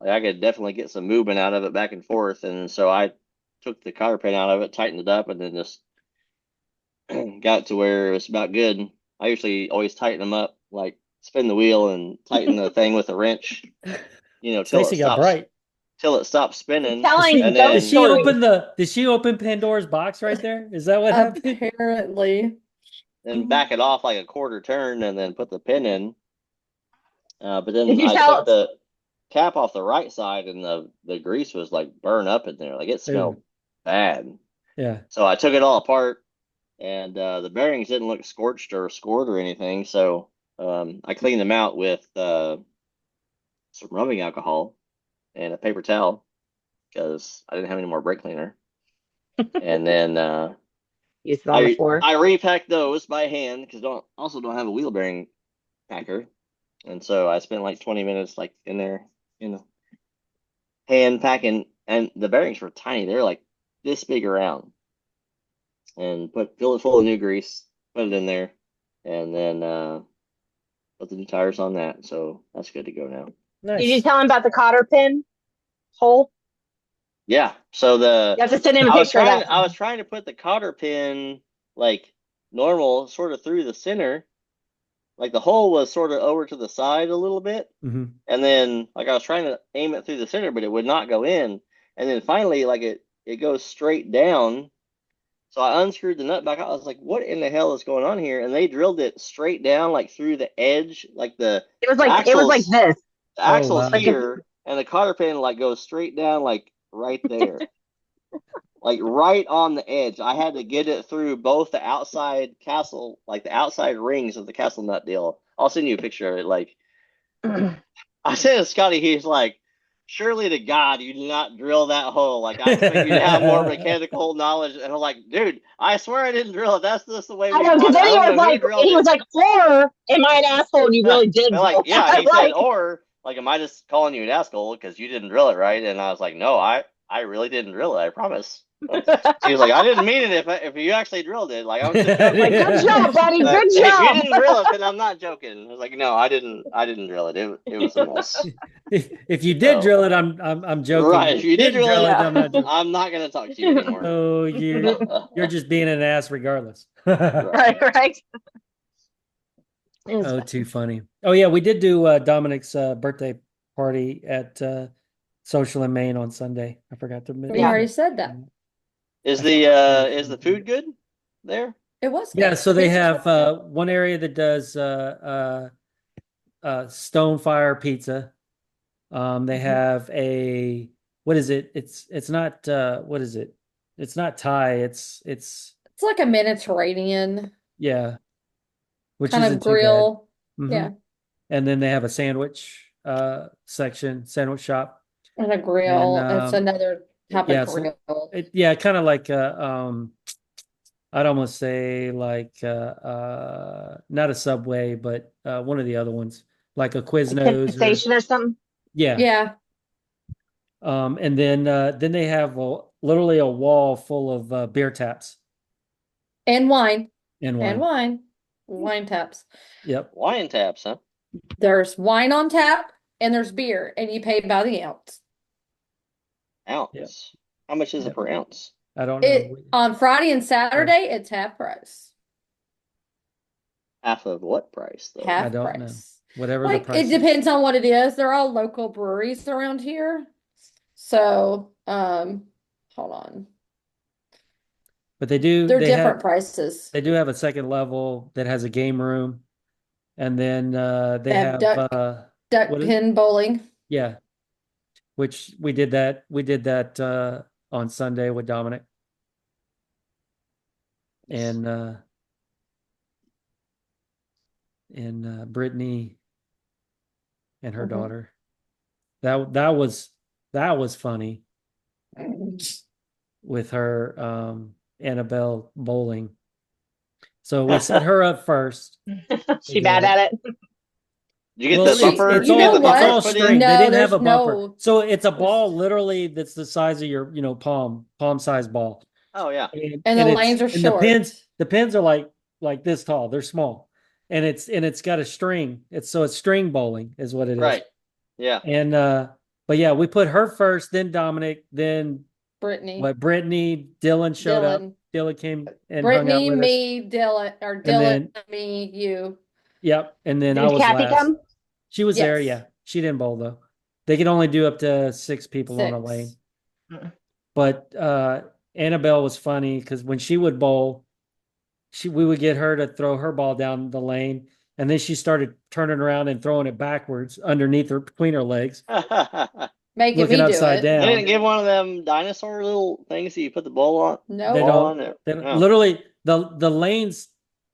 like I could definitely get some movement out of it back and forth. And so I took the cotter pin out of it, tightened it up, and then just got to where it was about good. I usually always tighten them up, like spin the wheel and tighten the thing with a wrench, Stacy got bright. till it stops spinning. Telling And ghost Did then she stories. did she open Pandora's box right there? Is that what happened? Apparently. back it off like a quarter turn and then put the pin in. But Did then you I took tell? the cap off the right side and the grease was like burned up in there. Like it smelled bad. Yeah. So I took it all apart and the bearings didn't look scorched or scored or anything. So I cleaned them out with some rubbing alcohol and a paper towel because I didn't have any more brake cleaner. And then You sit on the floor. I repacked those by hand because don't have a wheel bearing packer. And so I spent like 20 minutes like in there, hand packing, and the bearings were tiny. They're like this big around. And fill it full of new grease, put it in there, and then put the new tires on that. So that's good to go now. Did you Nice. tell him about the cotter pin hole? Yeah. So You have to send him a picture of that. I was trying to put the cotter pin like normal, sort of through the center. Like the hole was sort of over to the side a little bit. Mm-hmm. And then like I was trying to aim it through the center, but it would not go in. And then finally, like it goes straight down. So I unscrewed the nut back out. I was like, what in the hell is going on here? And they drilled it straight down, like through the edge, like It was like this. the axle's wow. here, and the cotter pin like goes straight down, like right there. Like right on the edge. I had to get it through both the outside castle, like the outside rings of the castle nut deal. I'll send you a picture of it. Like I said to Scotty, he's like, surely to God you did not drill that hole. Like I expect you to have more mechanical knowledge. And I'm like, dude, I swear I didn't drill it. That's just the way I we know, because bought it. then I he don't was know who like, drilled he it. was like, or am I an asshole and you really did But drill like, yeah, he that? said, Like, or like, am I just calling you an asshole because you didn't drill it right? And I was like, no, I really didn't drill it. I promise. He was like, I didn't mean it if you actually drilled it. Like, I'm just joking. like, good job, buddy. But Good if you job. didn't drill it, then I'm not joking. I was like, no, I didn't drill it. It was a mess. If you did So, drill it, I'm joking. right. If you did Didn't drill it, I'm not joking. I'm not gonna talk to you anymore. Oh, you're just being an ass regardless. Right, right. It was Oh, fun. too funny. Oh yeah, we did do Dominic's birthday party at Social in Maine on Sunday. I forgot to mention. We already said that. Is the food good there? It was Yeah, good. so The they pizzas have were good. one area that does stone fire pizza. They have a what is it? It's not what is it? It's not Thai. It's It's like a Mediterranean yeah, which kind isn't of too bad. grill. Mhm. Yeah. And then they have a sandwich section, sandwich shop. And a grill. And, It's another type yeah, of grill. kind of like I'd almost say like not a Subway, but one of the other ones, like a Like Quiznos station or something. yeah. Yeah. And then they have literally a wall full of beer taps And wine. and And wine. wine. Wine taps. Yep. Wine taps, huh? There's wine on tap and there's beer, and you pay by the ounce. Ounce. Yep. How much is it Yep. per ounce? I don't It know. on Friday and Saturday, it's half price. Half of what price though? I Half don't know. price. Whatever the Like price it is. depends on what it is. They're all local breweries around here. So, hold on. But they do. They're They different have. prices. They do have a second level that has a game room, and then they They have have duck what is, pin bowling. yeah, which we did that. We did that on Sunday with Dominic and Brittany and her daughter. That was funny with her Annabelle bowling. So we set her up first. She bad at it. Did you get Well, the bumper? it's You all know it's what? all put string. in? They No, didn't have there's a bumper, no- so it's a ball literally that's the size of your palm size ball. Oh yeah. And the lanes are and short. the pins are like this tall. They're small, and it's got a string. It's string bowling is what it is. Right. Yeah. And but yeah, we put her first, then Dominic, then Brittany. Brittany, Dylan showed up. Dylan. Dylan came and Brittany, hung out with us. me, Dylan, or And Dylan, then- me, you. Yep, and then I Did was Kathy last. come? She was there, Yes. yeah. She didn't bowl though. They could only do up to 6 people on a 6. lane. Mm. But Annabelle was funny because when she would bowl, we would get her to throw her ball down the lane, and then she started turning around and throwing it backwards underneath her between her legs, Making looking me do upside it. down. They didn't give one of them dinosaur little things that you put the bowl on. No. They Ball don't. on it. They No. literally the lanes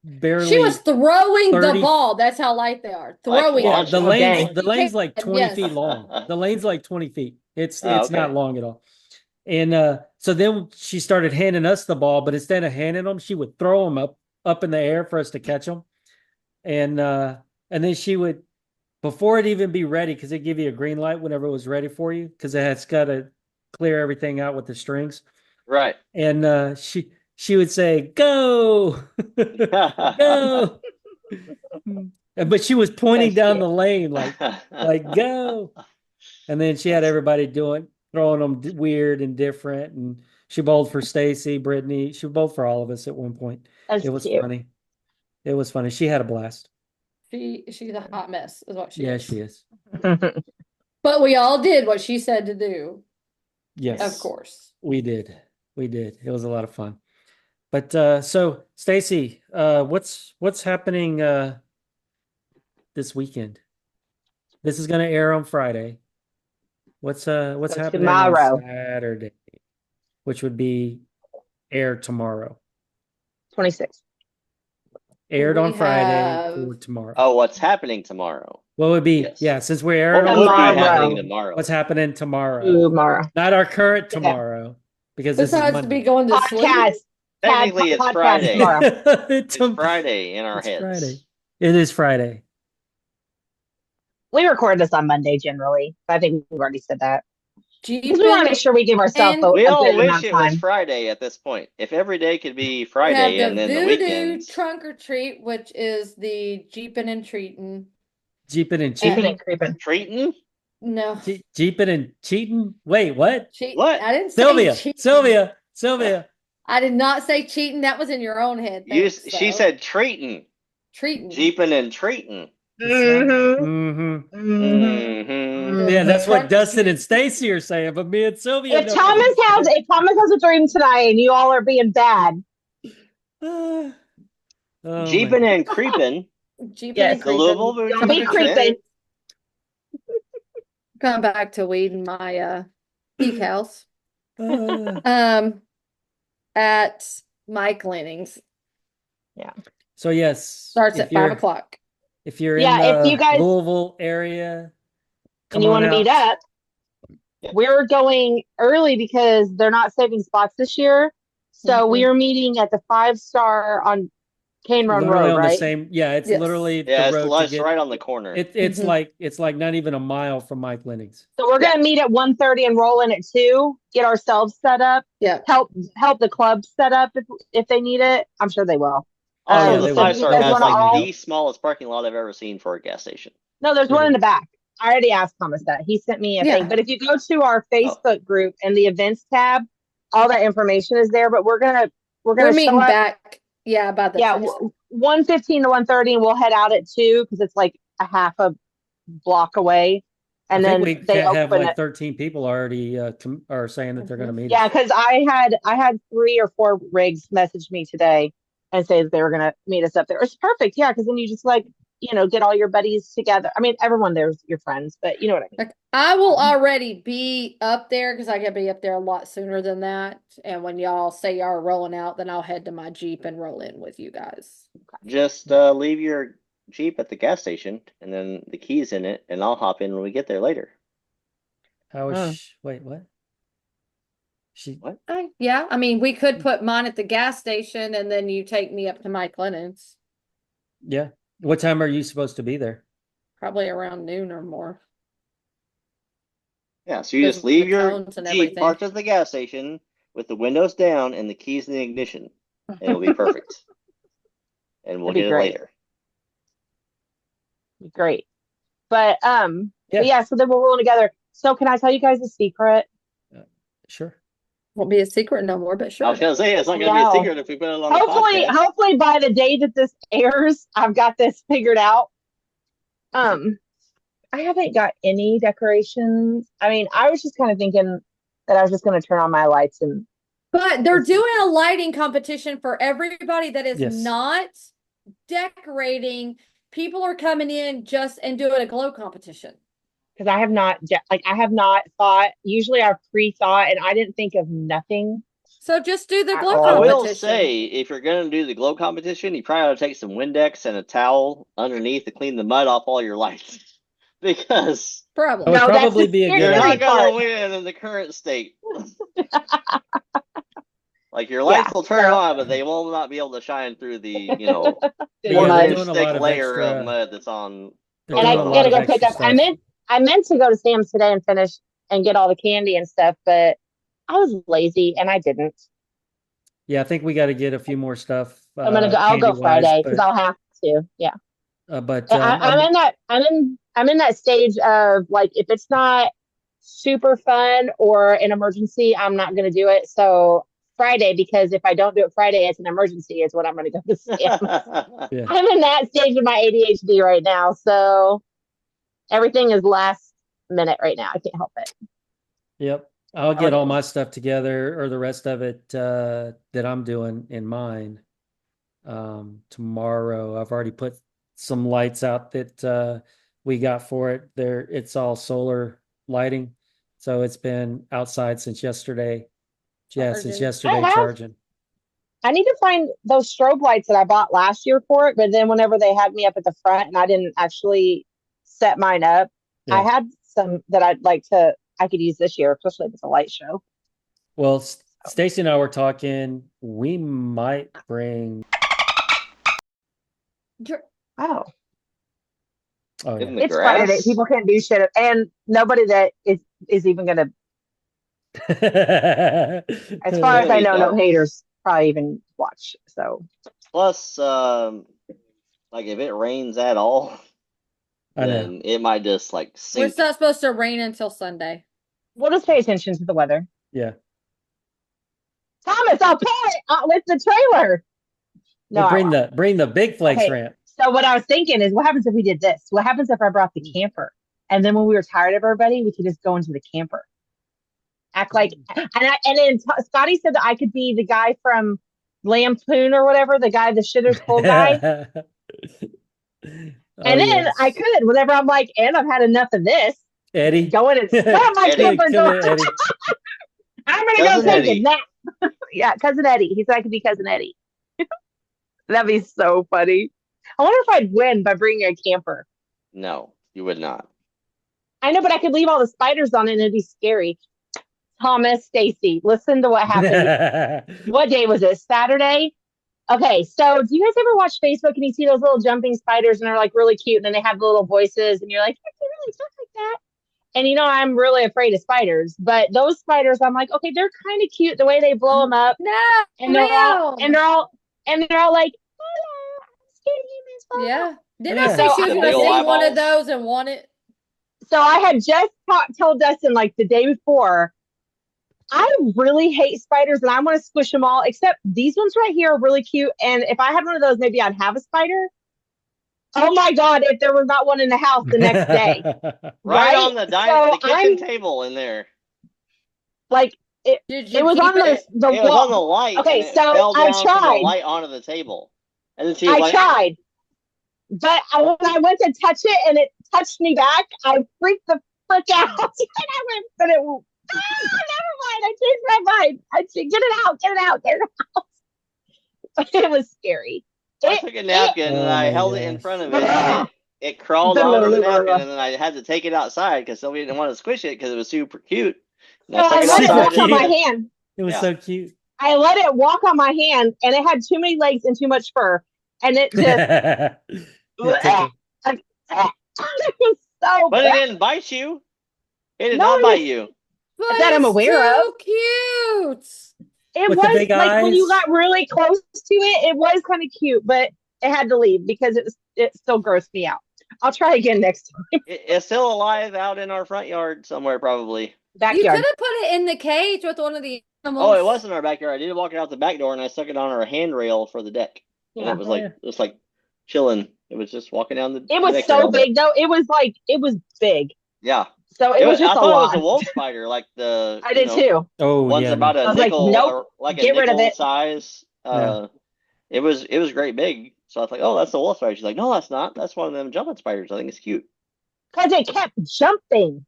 barely. She was throwing 30 the ball. That's how light they are. Like Throwing Yeah, it. the Oh, lanes dang. the lane's like 20 Yes. feet long. The lane's like 20 feet. It's Oh, it's not okay. long at all. And so then she started handing us the ball, but instead of handing them, she would throw them up in the air for us to catch them. And then she would, before it even be ready, because they give you a green light whenever it was ready for you, because it's got to clear everything out with the strings. Right. And she would say, "Go, go," but she was pointing That's down cute. the lane like go. And then she had everybody throwing them weird and different. And she bowled for Stacy, Brittany. She bowled for all of us at one point. That's It was cute. funny. It was funny. She had a blast. She's a hot mess, is what she Yeah, is. she is. But we all did what she said to do, Yes, of course. we did. We did. It was a lot of fun. But so Stacy, what's happening this weekend? This is going to air on Friday. What's So happening tomorrow. on Saturday, which would be aired tomorrow. 26. Aired on We Friday have- for tomorrow. Oh, what's happening tomorrow? What would be? Yes. Yeah, since we're airing What on would be Friday, happening tomorrow? what's happening tomorrow? Tomorrow. Not our current Yeah. tomorrow, because this is Besides to Monday. be going to sleep. Podcast. Technically, it's podcast Friday. tomorrow. It's Friday in our It's heads. Friday. It is Friday. We record this on Monday generally. I think we've already said that. Because we want to Jeepin make sure we give ourselves and- a We all good amount wish of it was time. Friday at this point. If every day could be We have Friday the and then the Voodoo weekends. Trunk or Treat, which is the Jeepin and Treatin'. Jeepin and Jeepin cheating. and Creepin. Treating? No. Jeepin and cheating. Wait, what? What? I didn't Sylvia. say cheating. Sylvia. I did not say cheating. That was in your own head. You, Thanks, she so. said treating. Treating. Jeepin and treating. Mm-hmm. Mm-hmm. Yeah, that's what Trunk or Dustin treat. and Stacy are saying, but me and Sylvia. If Thomas has a dream tonight and you all are being bad, Oh, Jeepin my- and creepin. Jeepin Yes, and The Creepin'. Louisville Voodoo don't be Jeep creeping. Come back to weeding my decals. Uh, At Mike Lenning's. so yes, Starts if at you're- 5 o'clock. If you're Yeah, in if the you guys- Louisville area, come and you on want to meet out. up, we're going early because they're not saving spots this year. So we are meeting at the 5-star on Cane Run Literally Road, on right? the same. Yeah, it's Yes. literally Yeah, the it's, road to it's get. right on the corner. It's Mhm. like not even a mile from Mike Lenning's. So we're gonna meet at 1:30 and roll in at 2, get ourselves set up, Yeah. help the club set up if they need it. I'm sure they will. Also, yeah, the they will. 5-star You guys has wanna like all- the smallest parking lot I've ever seen for a gas station. No, there's It one in is. the back. I already asked Thomas that. He sent me a Yeah. thing. But if you go to our Facebook group and the events tab, all that information is there. But we're gonna We're show meeting up. back. Yeah, about the Yeah, 1:15 to 1:30, and we'll head out at 2 because it's like a half a block away. I And think then we they have open like it. 13 people already are saying that they're going to meet Yeah, us. because I had 3 or 4 rigs message me today and say that they were gonna meet us up there. It's perfect, yeah, because then you just like, get all your buddies together. I mean, everyone there's your friends, but you know what I mean. Like I will already be up there because I can be up there a lot sooner than that. And when y'all say y'all are rolling out, then I'll head to my Jeep and roll in with you guys. Just leave your Jeep at the gas station and then the keys in it, and I'll hop in when we get there later. How is Mm. wait, what? She What? Yeah, I mean, we could put mine at the gas station and then you take me up to Mike Lennon's, Yeah. What time are you supposed to be there? probably around noon or more. Yeah, so you Because just with the leave your cones and Jeep everything. parked at the gas station with the windows down and the keys in the ignition, and it'll be perfect. And we'll That'd be get it great. later. Great. But Yeah. yeah, so then we're rolling together. So can I tell you guys a secret? Sure. Won't be a secret no more, but I sure. was gonna say it's not gonna be a No. secret if we put it on the Hopefully, podcast. hopefully by the day that this airs, I've got this figured out. I haven't got any decorations. I mean, I was just kind of thinking that I was just going to turn on my lights and But they're doing a lighting competition for everybody that is Yes. not decorating. People are coming in just and doing a glow competition. because I have not thought. Usually I've pre-thought and I didn't think of nothing. So just do the At glow all. I will competition. say, if you're gonna do the glow competition, you probably ought to take some Windex and a towel underneath to clean the mud off all your lights, because Probably. That would No, that's probably the be a good you're scary not idea. gonna part. win in the current state. Like your Yeah, lights will turn so on, but they will not be able to shine through the the Yeah, quarter they're mud. inch doing a thick lot of layer of extra. mud that's on. They're And doing I a lot gotta of go pick extra up. stuff. I meant to go to Sam's today and finish and get all the candy and stuff, but I was lazy and I didn't. Yeah, I think we got to get a few more stuff I'm gonna go. I'll candy go wise, Friday because I'll have to. Yeah. but I'm in that I'm in that stage of like if it's not super fun or an emergency, I'm not gonna do it. So Friday, because if I don't do it Friday, it's an emergency, is what I'm gonna go to Sam's. yeah. I'm in that stage of my ADHD right now. So everything is last minute right now. I can't help it. Yep. I'll How get it all is. my stuff together or the rest of it that I'm doing in mine tomorrow. I've already put some lights out that we got for it. It's all solar lighting. So it's been outside since yesterday. Yeah, since Charging. yesterday charging. I need to find those strobe lights that I bought last year for it, but then whenever they had me up at the front and I didn't actually set mine up, I Yeah. had some that I could use this year, especially if it's a light show. Well, Stacy and I were talking, we might bring Oh, oh In yeah. the it's Friday. grass. People can't do shit, and nobody that is even gonna. As far as It'll I be know, no dark. haters probably even watch. So Plus, like if it rains at all, I know. then it might just like We're sink. not supposed to rain until Sunday. we'll just pay attention to the weather. Yeah. Thomas, I'll pull it with the trailer. No, We'll I won't. bring the big flex Okay. ramp. So what I was thinking is, what happens if we did this? What happens if I brought the camper, and then when we were tired of everybody, we could just go into the camper, act like, and then Scotty said that I could be the guy from Lampoon or whatever, the guy, the shitter's full guy, Oh, and then I yes. could, whenever I'm like, and I've had enough of this, Eddie. go in and slam my Eddie. camper Come door. here, Eddie. I'm gonna Cousin go take Eddie. a nap. Yeah, cousin Eddie. He said I could be cousin Eddie. That'd be so funny. I wonder if I'd win by bringing a camper. No, you would not. I know, but I could leave all the spiders on it and it'd be scary. Thomas, Stacy, listen to what happened. What day was it? Saturday? Okay, so do you guys ever watch Facebook and you see those little jumping spiders and they're like really cute and then they have the little voices and you're like, I can really talk like that. And I'm really afraid of spiders, but those spiders, I'm like, okay, they're kind of cute the way they blow them up, No, and they're all like, hello, I'm scared of humans. Blah, blah, blah. yeah. Didn't Yeah. I say she was The gonna big ol' see one of eyeballs. those and want it? So I had just told Dustin like the day before, I really hate spiders and I want to squish them all, except these ones right here are really cute. And if I had one of those, maybe I'd have a spider. Oh my God, if there was not one in the house the next day. Right on the So kitchen table in there. Like Did you it was keep on it? the It was on the wall. light, Okay, and it so fell I down from the tried. light onto the table. And then she was I like, tried. But when I went to touch it and it touched me back, I freaked the frick out. And I went, but it never mind. I changed my mind. I said, get it out, get it out, get it out. It was scary. I took a napkin and Oh I my held it in gosh. front of it, and it crawled onto the napkin, and then I had to take it outside because somebody didn't want to squish it because it was super cute. And So I took let it outside walk on my and- hand. It was Yeah. so cute. I let it walk on my hand, and it had too many legs and too much fur, and it just It tickled. it was so But it bad. didn't bite you. It did No, not it bite is- you. But That I'm it's aware too cute. It With the was big like when you eyes. got really close to it, it was kind of cute, but it had to leave because it still grossed me out. I'll try again next time. It's still alive out in our front yard somewhere, probably. You Backyard. could have put it in the cage with one of the animals. Oh, it was in our backyard. I did walk it out the back door, and I stuck it on our handrail for the deck. And Yeah. it was like chilling. It was just walking down the. It was deck so rail. big though. It was big. Yeah. So it was just I a thought lot. it was a wolf spider, like the. I did too. Oh One's yeah. about I a was like, nickel, nope, or like a get rid of nickel it. size. Yeah. It was great big. So I was like, oh, that's the wolf spider. She's like, no, that's not. That's one of them jumping spiders. I think it's cute. Because it kept jumping.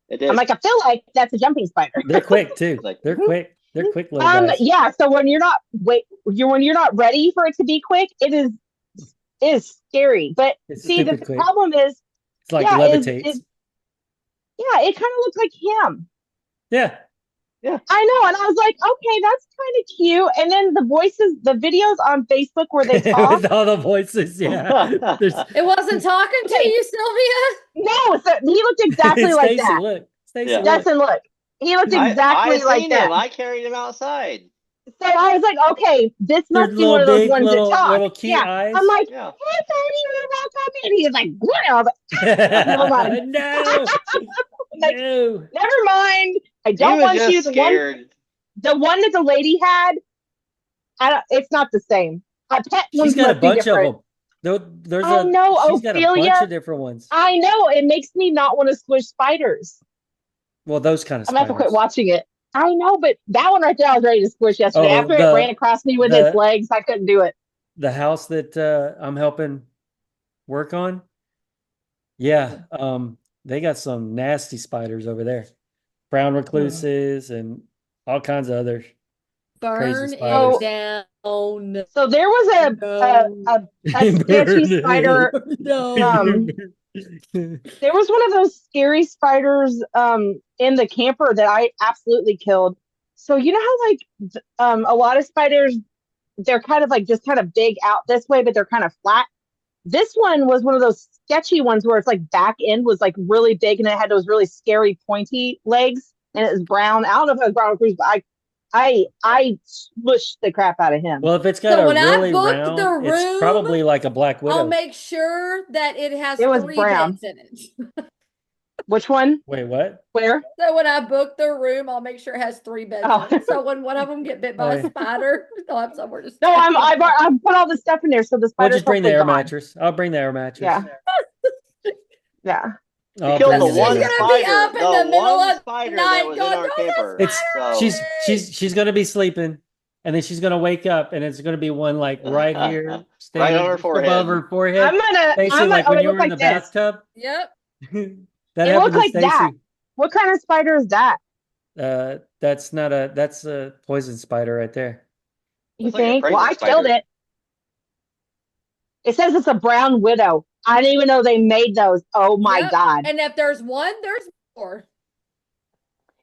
It did. I'm like, I feel like that's a jumping spider. They're quick too. Like- They're quick. They're quick little guys. Yeah. So when you're not when you're not ready for it to be quick, it is scary. But It's see, the stupid quick. problem is, It's like yeah, levitates. yeah, it kind of looks like him. Yeah. I know, and I was like, okay, that's kind of cute. And then the voices, the videos on Facebook where they talk. With all the voices. Yeah. There's It wasn't talking to you, Sylvia. No, so he looked exactly like Stacy, that. look. Stacy, Yeah. look. Justin, look, he looked exactly I like seen that. him. I carried him outside. So I was like, okay, this Their must be one of those ones that talk. little cute Yeah, eyes. I'm like, Yeah. hey, baby, you want to welcome me? And he's like, what? I was like, never mind. No. Like, No. never mind. I He don't was want just you. scared. The one that the lady had, it's not the same. A pet She's one's got a must be bunch of different. them. There's I know, she's got a Ophelia. bunch of different ones. I know. It makes me not want to squish spiders. Well, those kind of I'm gonna have to spiders. quit watching it. I know, but that one right there, I was ready to squish yesterday. Oh, After it ran across me with its legs, I couldn't do it. The house that I'm helping work on. Yeah. They got some nasty spiders over there. Brown recluses and all kinds of others. Burn spiders. it down. So there was a sketchy spider. No. There was one of those scary spiders in the camper that I absolutely killed. So you know how like a lot of spiders, they're kind of like just kind of big out this way, but they're kind of flat. This one was one of those sketchy ones where it's like back end was like really big and it had those really scary pointy legs and it was brown. I don't know if it was brown or cruise, but I smushed the crap out of him. Well, if it's got So a when I really booked round, the it's room, probably like a black widow. I'll make sure that it has It was 3 brown. beds in it. Which one? Wait, what? Where? So when I book the room, I'll make sure it has 3 beds Oh. in it. So when one of them get bit by Oh, yeah. a spider, they'll have somewhere to stay. No, I've put all the stuff in there so the We'll spiders just bring the hopefully air gone. mattress. I'll bring the air mattress. Yeah. Yeah. I'll killed bring the it one in. She's gonna be up in the middle one of the spider night that was in going, our "Don't camper. let It's So- she's gonna be sleeping, and then she's gonna wake up, and it's gonna be one like right here, standing on her just forehead. above her forehead. I'm gonna Basically, like oh, when it you were looked in the like this. bathtub. Yep. That It happened looked to like Stacy. that. What kind of spider is that? That's a poison spider right there. You Looks like a think? Well, I pregnant killed spider. it. It says it's a brown widow. I didn't even know they made those. Oh my Yep. God. And if there's one, there's more.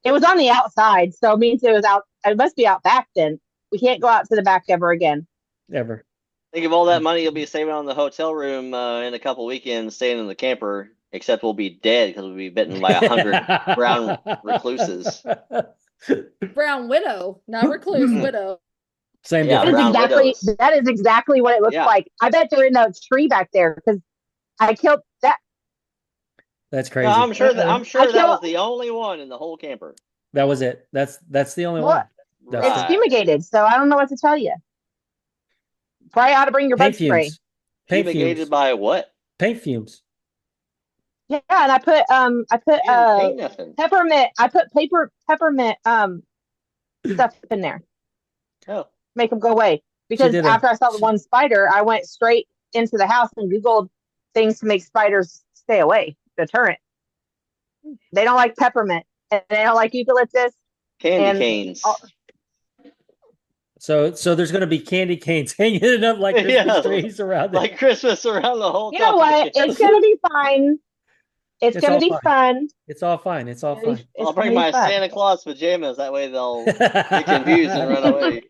It was on the outside, so it means it was out. It must be out back then. We can't go out to the back ever again. Ever. Think of all that money you'll be saving on the hotel room in a couple weekends staying in the camper, except we'll be dead because we'll be bitten by 100 brown recluses. Brown widow, not recluse, widow. Same Yeah, That is difference. brown widows. that is exactly what it looks Yeah. like. I bet they're in the tree back there because I killed that. That's crazy. No, I'm sure that I that kill- was the only one in the whole camper. That was it. That's the only What? one. It's Right. fumigated, so I don't know what to tell you. Probably ought to bring your bug Paint spray. fumes. Paint Fumigated fumes. by what? paint fumes. Yeah, and I put Ain't nothing. peppermint. I put peppermint stuff in there. Oh, Make them go away. She Because did after I saw the one spider, I went straight into the house and Googled things to make spiders stay away, deterrent. They don't like peppermint and they don't like eucalyptus. candy And canes. So there's going to be candy canes hanging up like Christmas Yeah, trees around it. like Christmas around the whole You know top of what? the It's gonna be fine. It's It's gonna all be fine. fun. It's all fine. It's all fine. I'll bring my Santa Claus pajamas. That way they'll get confused and run away.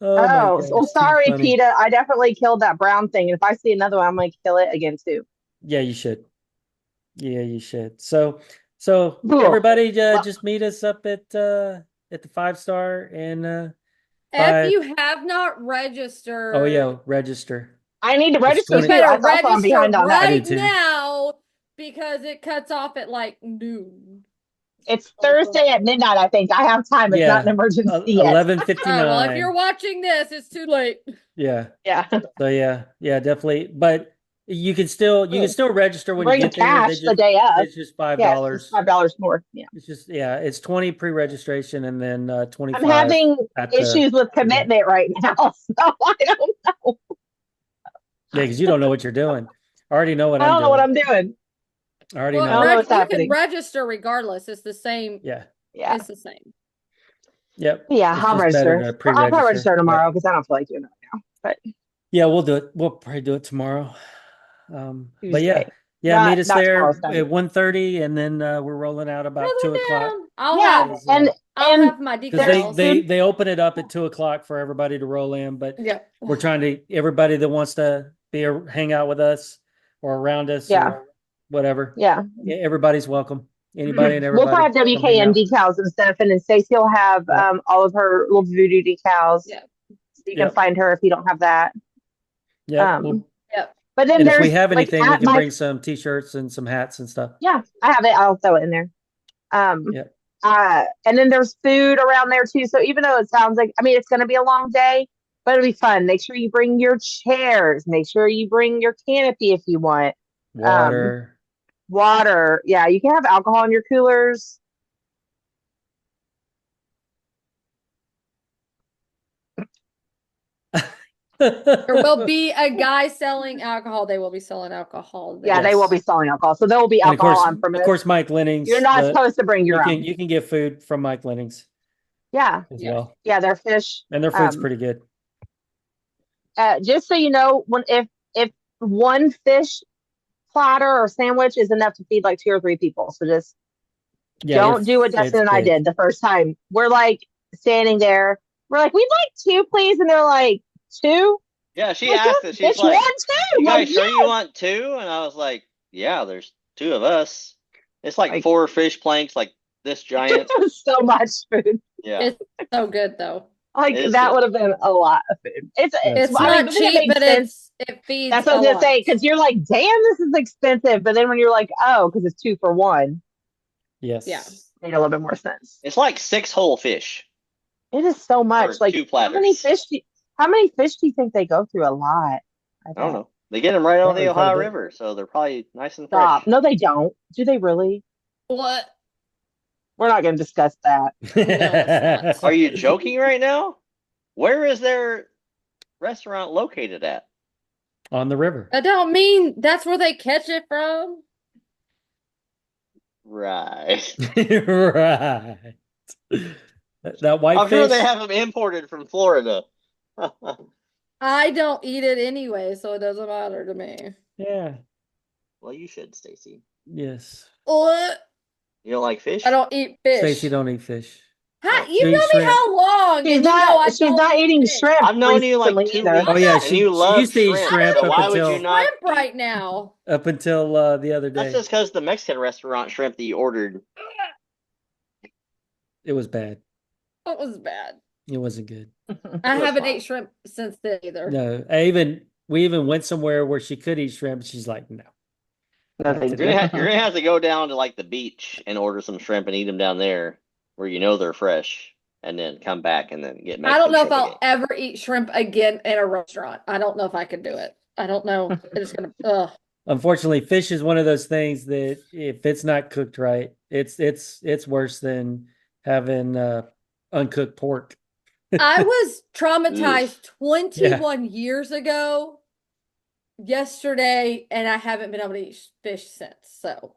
Oh my Oh, gosh, well, too sorry, funny. PETA. I definitely killed that brown thing. If I see another one, I'm gonna kill it again too. Yeah, you should. Yeah, you should. So Cool. everybody Well- just meet us up at the 5-star and If you have not registered, oh yeah, register. I need to register 20 too. better That's also I'm register behind on that. I do right too. now because it cuts off at like noon. It's Thursday at midnight. I think I have time. It's Yeah, not an emergency yet. 11:59. Oh, well, if you're watching this, it's too late. Yeah. Yeah, So yeah, definitely. But you can still register when bring you get there. cash the day of. It's just $5. Yeah, it's $5 more. Yeah, It's just it's 20 pre-registration and then 25. I'm having at the issues with commitment right now, so I don't know. Yeah, because you don't know what you're doing. I already know what I I'm don't know doing. what I'm doing. I already Well, I don't know know. what's you happening. can register regardless. It's the same. Yeah. Yeah, It's the same. Yep. yeah. It's I'll just better register. to pre-register. I'll probably register But- tomorrow because I don't feel like doing it right now. But Yeah, we'll do it. We'll probably do it tomorrow. But yeah, Tuesday. meet us Not there tomorrow, at Sunday. 1:30 and then we're rolling out about Brother 2 o'clock. down. I'll Yeah, have and my Because decals. they open it up at 2 o'clock for everybody to roll in, but yeah. we're trying to everybody that wants to hang out with us or around us Yeah. or whatever. yeah. Everybody's welcome. Anybody and We'll everybody. probably have come hang WKN out. decals and stuff, and then Stacey will have Yeah. all of her little voodoo decals. Yeah. So you can Yep. find her if you don't have that. Yeah. But then And if there's we have like, anything, we at can my- bring some t-shirts and some hats and stuff. Yeah, I have it. I'll throw it in there. Yep. And then there's food around there too. So even though it sounds like, I mean, it's going to be a long day, but it'll be fun. Make sure you bring your chairs. Make sure you bring your canopy if you want. Water. Water. Yeah, you can have alcohol in your coolers. There will be a guy selling alcohol. They will be selling alcohol. there. Yeah, they will be selling alcohol. So there will be And of alcohol on permit. of course, Mike Lennings. You're not supposed to bring your own. You can get food from Mike Lennings Yeah, as Yeah. well, yeah, their fish. and their food's Um, pretty good. Just so you know, if one fish platter or sandwich is enough to feed like 2 or 3 people, so just Yeah, don't do what it's Dustin and I big. did the first time. We're like standing there. We're like, we'd like 2, please, and they're like, 2. Yeah, she Like, asked yeah, it. She's it's like, 1, 2. "You Like, guys sure yeah. you want 2?" And I was like, "Yeah, there's 2 of us." It's like Like- 4 fish planks, like this giant. So much food. Yeah, It's so good though. Like It is that good. would have been a lot of food. It's It's I mean, not but then it cheap, makes but sense. it feeds. That's what I was a gonna say, lot. because you're like, damn, this is expensive. But then when you're like, oh, because it's 2 for 1, Yes. Yeah. made a little bit more sense. it's like 6 whole fish. It is so Or much. Like 2 how many platters. fish? How many fish do you think they go through? A lot. I don't know. They get them right on the Probably quite a Ohio bit. River, so they're probably nice and fresh. Stop. No, they don't. Do they really? What? We're not going to discuss that. it's not. Are you joking right now? Where is their restaurant located at? On the river. I don't mean that's where they catch it from. Right. Right. That white I'm fish. sure they have them imported from Florida. I don't eat it anyway, so it doesn't matter to me. Yeah. Well, you should, Stacy. Yes. What? You don't like fish? I don't eat fish. Stacy don't eat fish. How, You you eat know me shrimp. how long? She's and you know I not. She's don't not eat eating fish. shrimp. I've known you like recently 2 either. weeks. Oh yeah, and she you love used to eat shrimp so up why would until you not Shrimp eat- right now. the other That's day. just because the Mexican restaurant shrimp that you ordered. It was bad. It was bad. It wasn't good. I was haven't fine. ate shrimp since then either. No, we even went somewhere where she could eat shrimp. She's like, no. No, they You're You're do. gonna have to go down to like the beach and order some shrimp and eat them down there, where you know they're fresh, and then come back and then get. I don't Mexican know if shrimp I'll again. ever eat shrimp again in a restaurant. I don't know if I could do it. I don't know. It's gonna. Ugh. Unfortunately, fish is one of those things that if it's not cooked right, it's worse than having uncooked pork. I was Oof. traumatized Yeah. 21 years ago yesterday, and I haven't been able to eat fish since. So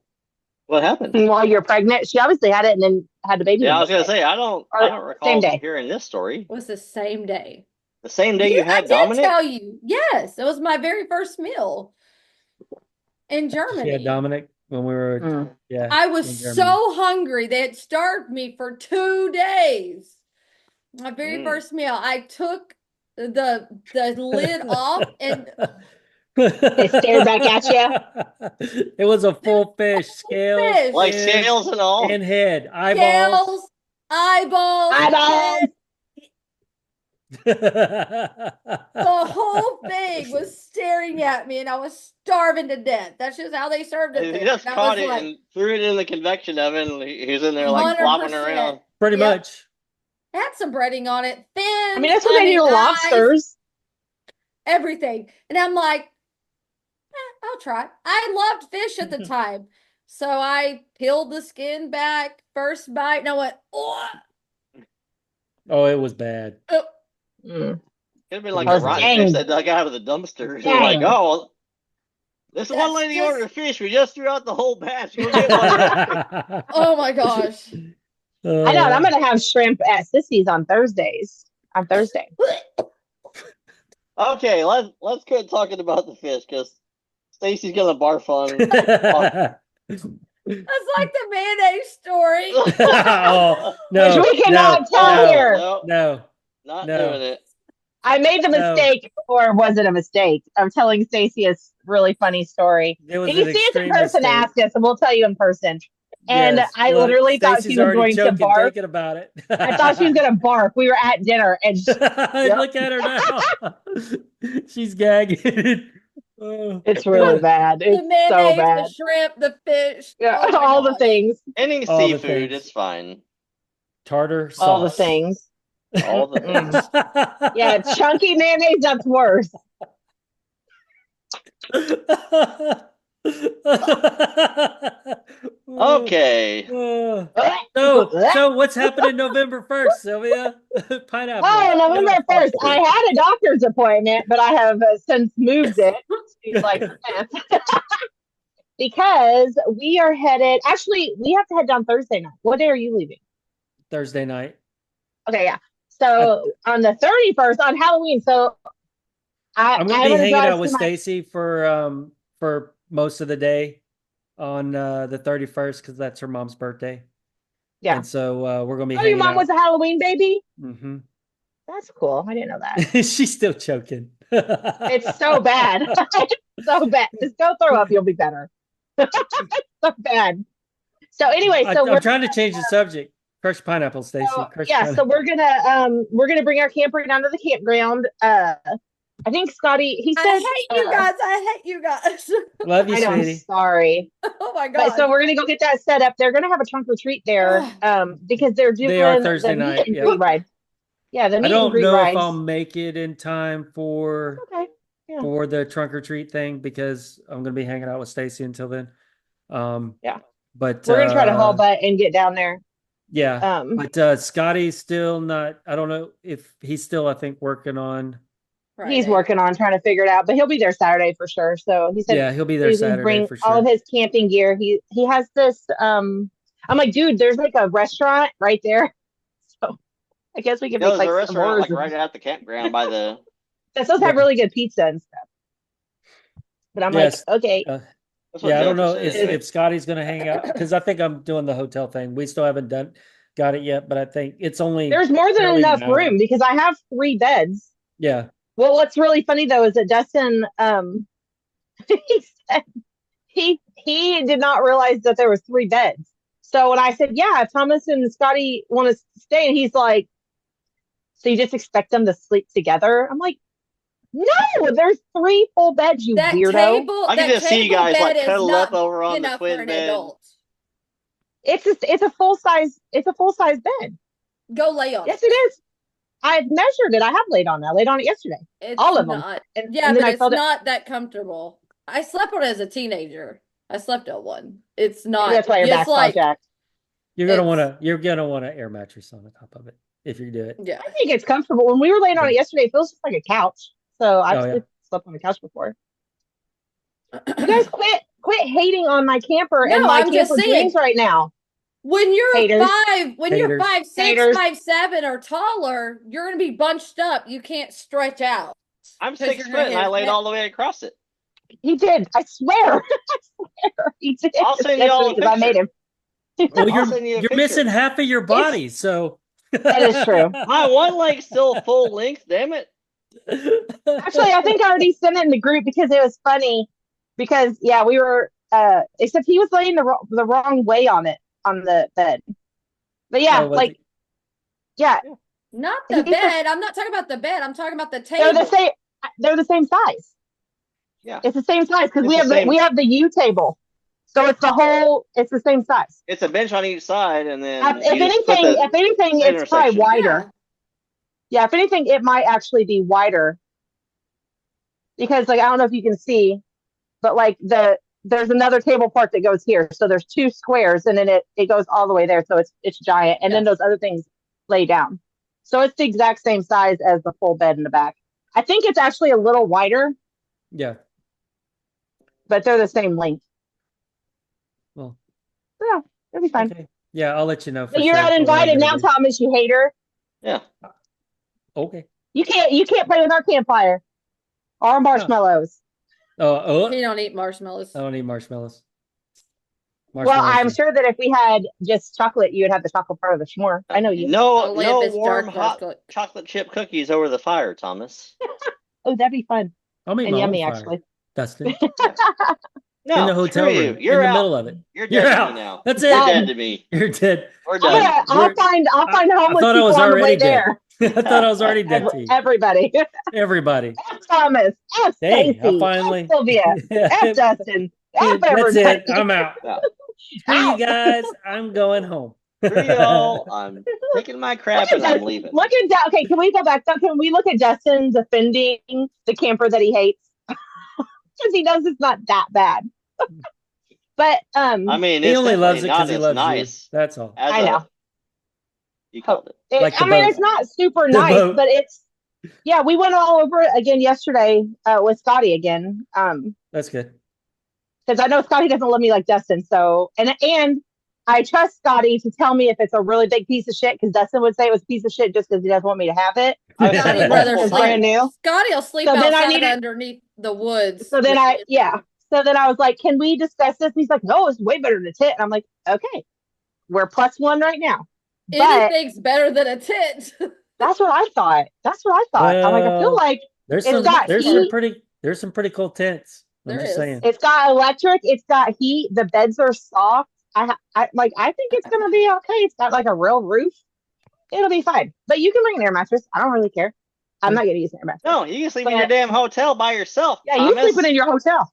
What happened? And while you're pregnant, she obviously had it and then had the baby. Yeah, the I was gonna next day. say I don't Same recall day. hearing this story. it was the same day. The same day you I had did Dominic? tell you. Yes, it was my very first meal in She had Germany. Dominic when we were Mm. yeah. I in was Germany. so hungry. They had starved me for 2 days. My very first meal. I took the lid off and It stared back at you. It was a full fish, scales, fish, Like fins, scales and all? and head, eyeballs. scales, eyeballs, Eyeballs. head. The whole thing was staring at me, and I was starving to death. That's just how they served it He there. just And I caught was it like, and threw it in the convection oven. And he's in there like flopping 100%. around. Pretty Yep. much. Had some breading on it, fins. I mean, that's what they do to eyes, lobsters. everything. And I'm like, I'll try. I loved fish at the time. So I peeled the skin back, first bite, and I went, oh, Oh, it was bad. oh. Mm. Could have been like Oh, a rotten dang. fish they dug out of the dumpster. They're like, Dang. oh, this one That's lady just- ordered fish. We just threw out the whole batch. Go get one. Oh my gosh. I know. And I'm going to have shrimp at Sissy's on Thursdays. On Thursday. Okay, let's quit talking about the fish because Stacy's gonna barf on. That's like the mayonnaise story. Oh, no, Which we cannot tell here. No, not No. doing it. I made the No. mistake, or was it a mistake, of telling Stacy a really funny story. it was If you an see us in extreme person, mistake. ask us, and we'll tell you in person. And Yes, I look, literally thought Stacy's she was already going to choking barf. thinking about it. I thought she was going to barf. We were at dinner, and Look at her now. She's gagging. Oh. it's really bad. The It's so mayonnaise, the bad. shrimp, the fish. Yeah, Oh my all the gosh. things. Any All the seafood, things. it's fine. Tartar sauce. All the things. All the things. Yeah, chunky mayonnaise, that's worse. Okay. So what's happening November 1st, Sylvia? Pineapple. Oh, November Yeah. 1st. I had a doctor's appointment, but I have since moved it to like the 10th. Because we are headed, actually, we have to head down Thursday night. What day are you leaving? Thursday night. Okay, yeah. So on the 31st, on Halloween. So I'm gonna I'm be gonna hanging drive out with to my- Stacy for most of the day on the 31st because that's her mom's birthday. Yeah. And so we're gonna be Oh, your hanging mom out. was a Halloween baby? Mm-hmm. That's cool. I didn't know that. She's still choking. It's so bad. So bad. Just go throw up. You'll be better. So bad. So anyway, so I'm trying to change the subject. Crushed pineapple, Stacy. So, Crushed yeah, pineapple. so we're gonna bring our camper down to the campground. I think Scotty, he said, I hate you guys. I hate you guys. Love you, I know, I'm sweetie. sorry. Oh my god. But so we're gonna go get that set up. They're gonna have a trunk or treat there, because they're doing They are Thursday the night, meet and yeah. greet ride. Yeah, the I meet and don't greet know if rides. I'll make it in time for Okay. Yeah. for the trunk or treat thing because I'm gonna be hanging out with Stacy until then. Yeah. But We're gonna try to haul butt and get down there. yeah. But Scotty's still not. I don't know if he's still. I think working on. He's working on trying to figure it out, but he'll be there Saturday for sure. So he said, Yeah, he'll be there he's gonna Saturday bring for all of sure. his camping gear. He has this. I'm like, dude, there's like a restaurant right there. So I guess we can There's make a like restaurant like s'mores. right at the campground by the. That's supposed to have Yeah. really good pizza and stuff. But I'm Yes. like, okay. That's what Yeah, I don't Jennifer know said. if Scotty's gonna hang out because I think I'm doing the hotel thing. We still haven't got it yet, but I think it's only There's more than barely an enough hour. room because I have 3 beds. Yeah. Well, what's really funny though is that Dustin, he said he did not realize that there was 3 beds. So when I said, yeah, Thomas and Scotty want to stay, and he's like, so you just expect them to sleep together? I'm like, no, there's 3 full beds, you That weirdo. table, I can that just see you table guys like bed is cuddled not up over on the enough for twin an bed. adult. It's a full size bed. Go lay on Yes, it. it is. I've measured it. I have laid on it. I laid on it yesterday. It's All of them. not. And Yeah, then but I it's felt it. not that comfortable. I slept on it as a teenager. I slept on one. It's not. That's why your it's back's all like, jacked. You're gonna It's- want an air mattress on the top of it if you do it. yeah. I think it's comfortable. When we were laying on it yesterday, it feels just like a couch. So I've Oh, yeah. slept on the couch before. You guys quit hating on my camper and No, my I'm just camper saying. dreams right now. When you're Haters. when you're Haters. 5'6", Haters. 5'7", or taller, you're gonna be bunched up. You can't stretch out. I'm 'Cause 6 you're foot gonna and I hit laid head- all the way across it. He did. I swear. I swear. He did. I'll send you all a Yesterday, 'cause I made him. Well, I'll send you a you're picture. missing half of your body, so That is true. My one leg's still full length, damn it. Actually, I think I already sent it in the group because it was funny. Because yeah, we were except he was laying the wrong way on the bed. But yeah, Oh, was like it? yeah, Not the He said- bed. I'm not talking about the bed. I'm talking about the table. they're the same. They're the same size. Yeah. It's the same size because It's we the have same. we have the U table, so it's the same size. It's a bench on each side, and then If anything, center it's probably section. wider. Yeah, if anything, it might actually be wider because, like, I don't know if you can see, but like there's another table part that goes here, so there's two squares, and then it goes all the way there, so it's giant, and then those other things lay down, so it's the exact same size as the full bed in the back. I think it's actually a little wider, Yeah. but they're the same length. Well, Yeah, it'll be fine. okay. Yeah, I'll let you know. For But you're sure not what I'm invited gonna now, do. Thomas. You hater. Yeah. Okay. You can't play with our campfire or marshmallows. Oh, You don't eat marshmallows. I don't eat marshmallows. Well, I'm are- sure that if we had just chocolate, you would have the chocolate part of the s'more. I know you. No, Only no if it's warm dark hot chocolate. chocolate chip cookies over the fire, Thomas. Oh, that'd be fun I'll make and my own yummy, fire, actually. Dustin. No, In the hotel screw room, you. You're in the out. middle of it. You're You're dead to out. me now. That's You're it. dead to me. You're dead. We're done. I'll find homeless thought I people was on the way already dead. there. I thought I was already dead to you. Everybody. Everybody. F. Thomas. F. Hey, I Stacy. finally. F. Sylvia. F. Dustin. F. That's everybody. it. I'm out. Yeah. Screw you Out. guys. I'm going home. Screw y'all. I'm taking my crap and I'm leaving. Look at okay. Can we go back? Can we look at Dustin defending the camper that he hates? Because he knows it's not that bad. But I mean, He it's only loves definitely it not because he as loves nice you. That's all. as I know. You called it. Like the I mean, boat. it's not super The nice, boat. but it's yeah. We went all over it again yesterday with Scotty again. That's good. Because I know Scotty doesn't love me like Dustin. So and I trust Scotty to tell me if it's a really big piece of shit because Dustin would say it was a piece of shit just because he doesn't want me to have it. I've said Scotty it rather multiple It's brand sleep. new. Scotty will sleep So then I outside needed- underneath the woods. So then So then I was like, can we discuss this? And he's like, no, it's way better than a tit. And I'm like, okay, we're +1 right now. But Anything's better than a tit. that's what I thought. I'm like, I feel Well, like There's It's some got heat. there's some pretty cool tents. I'm There just is. saying. it's got electric, it's got heat, the beds are soft. I think it's gonna be okay. It's got like a real roof. It'll be fine. But you can bring an air mattress. I don't really care. I'm not gonna use an air mattress. No, you can sleep in But- your damn hotel by yourself. Yeah, you Thomas. sleep in your hotel.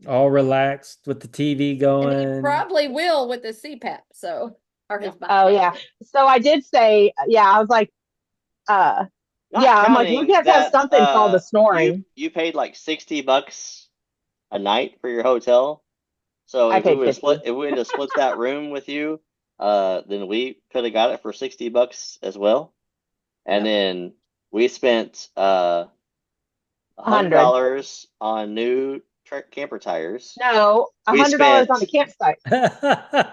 All relaxed with the TV And he going. probably will with the CPAP. So, or his Oh yeah. So I did say, I was like, Not yeah, I'm like, counting we have to have that, something called the snoring. You paid like $60 a night for your hotel. So I if we paid would have 50. split, if we would have split that room with you, then we could have got it for $60 as well. And then we spent $100 on new camper tires. No, We $100 on the spent- campsite.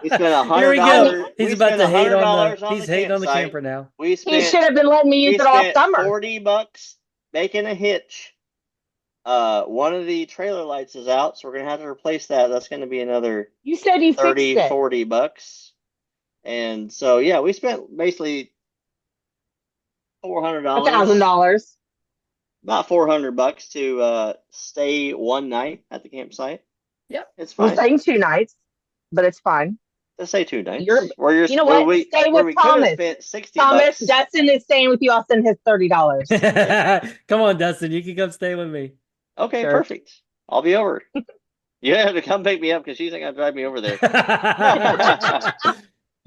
We spent Here we go. $100. He's we about spent to hate on $100 the. on He's the hating on the campsite. camper now. We He spent should have been letting me use we it all spent summer. $40 making a hitch. One of the trailer lights is out, so we're gonna have to replace that. That's gonna be another You said you 30, fixed it. $40. And so yeah, we spent basically $400. $1,000. About $400 to stay one night at the campsite. Yep. It's We're fine. staying 2 nights, but it's fine. Let's say 2 nights. You're- where you know what? Stay where with we could have Thomas. spent $60. Thomas, Dustin is staying with you. I'll send his $30. Come on, Dustin. You can come stay with me. Okay, Sure. perfect. I'll be over. You have to come pick me up because she's not gonna drive me over there.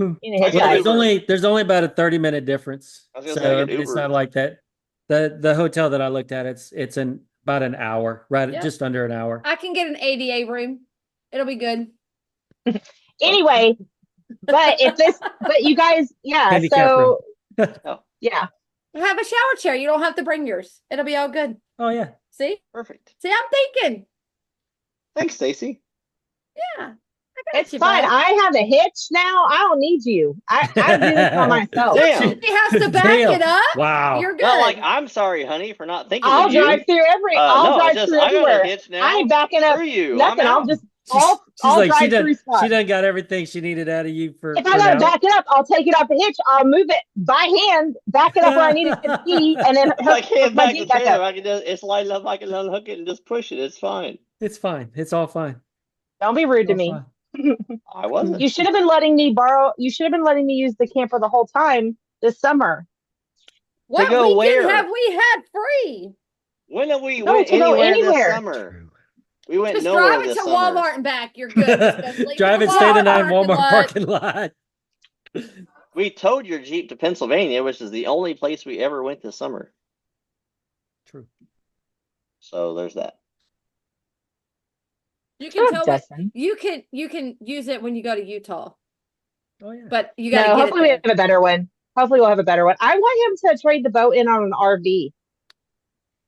You need a Well, hitchhike. there's only about a 30-minute difference. I was gonna So say, I I get mean, it's Uber. not like that. The hotel that I looked at, it's in about an hour, right? Yep. Just under an hour. I can get an ADA room. It'll be good. Anyway, but you guys, yeah. Handicap So Oh, yeah, Have a shower chair. You don't have to bring yours. It'll be all good. Oh yeah. See? perfect. See, I'm thinking. Thanks, Stacy. Yeah. I got it's you, fine. bud. I have a hitch now. I don't need you. I do this by myself. Damn. He has to back Damn. it up. Wow. You're good. Not like I'm sorry, honey, for not thinking I'll of you. drive through No, drive it's just through I got a everywhere. hitch now. I ain't backing up Screw you. nothing. I'm I'll out. just She's I'll like she drive through spots. done got everything she needed out of you for If I gotta now. back it up, I'll take it off the hitch. I'll move it by hand, back it up where I need it to be, and then If I can't hook my back the Jeep back trailer, up. I can just it's light enough. I can unhook it and just push it. It's fine. It's fine. It's all fine. Don't be rude to All me. fine. I wasn't. You should have been letting me use the camper the whole time this summer. What go weekend where? have we had free? When have we No, went to go anywhere this anywhere. summer? We went Just nowhere drive it this to summer. Walmart and back. You're good. Just leave it Drive at and stay the Walmart night Walmart parking parking lot. We towed your Jeep to Pennsylvania, which is the only place we ever went this summer. True. So there's that. You Shut can up, tow it. Dustin. You can use it when you go to Utah, Oh yeah. but you No, got to get hopefully we it have a better one. Hopefully we'll have a better one. I want him to trade the boat in on an RV.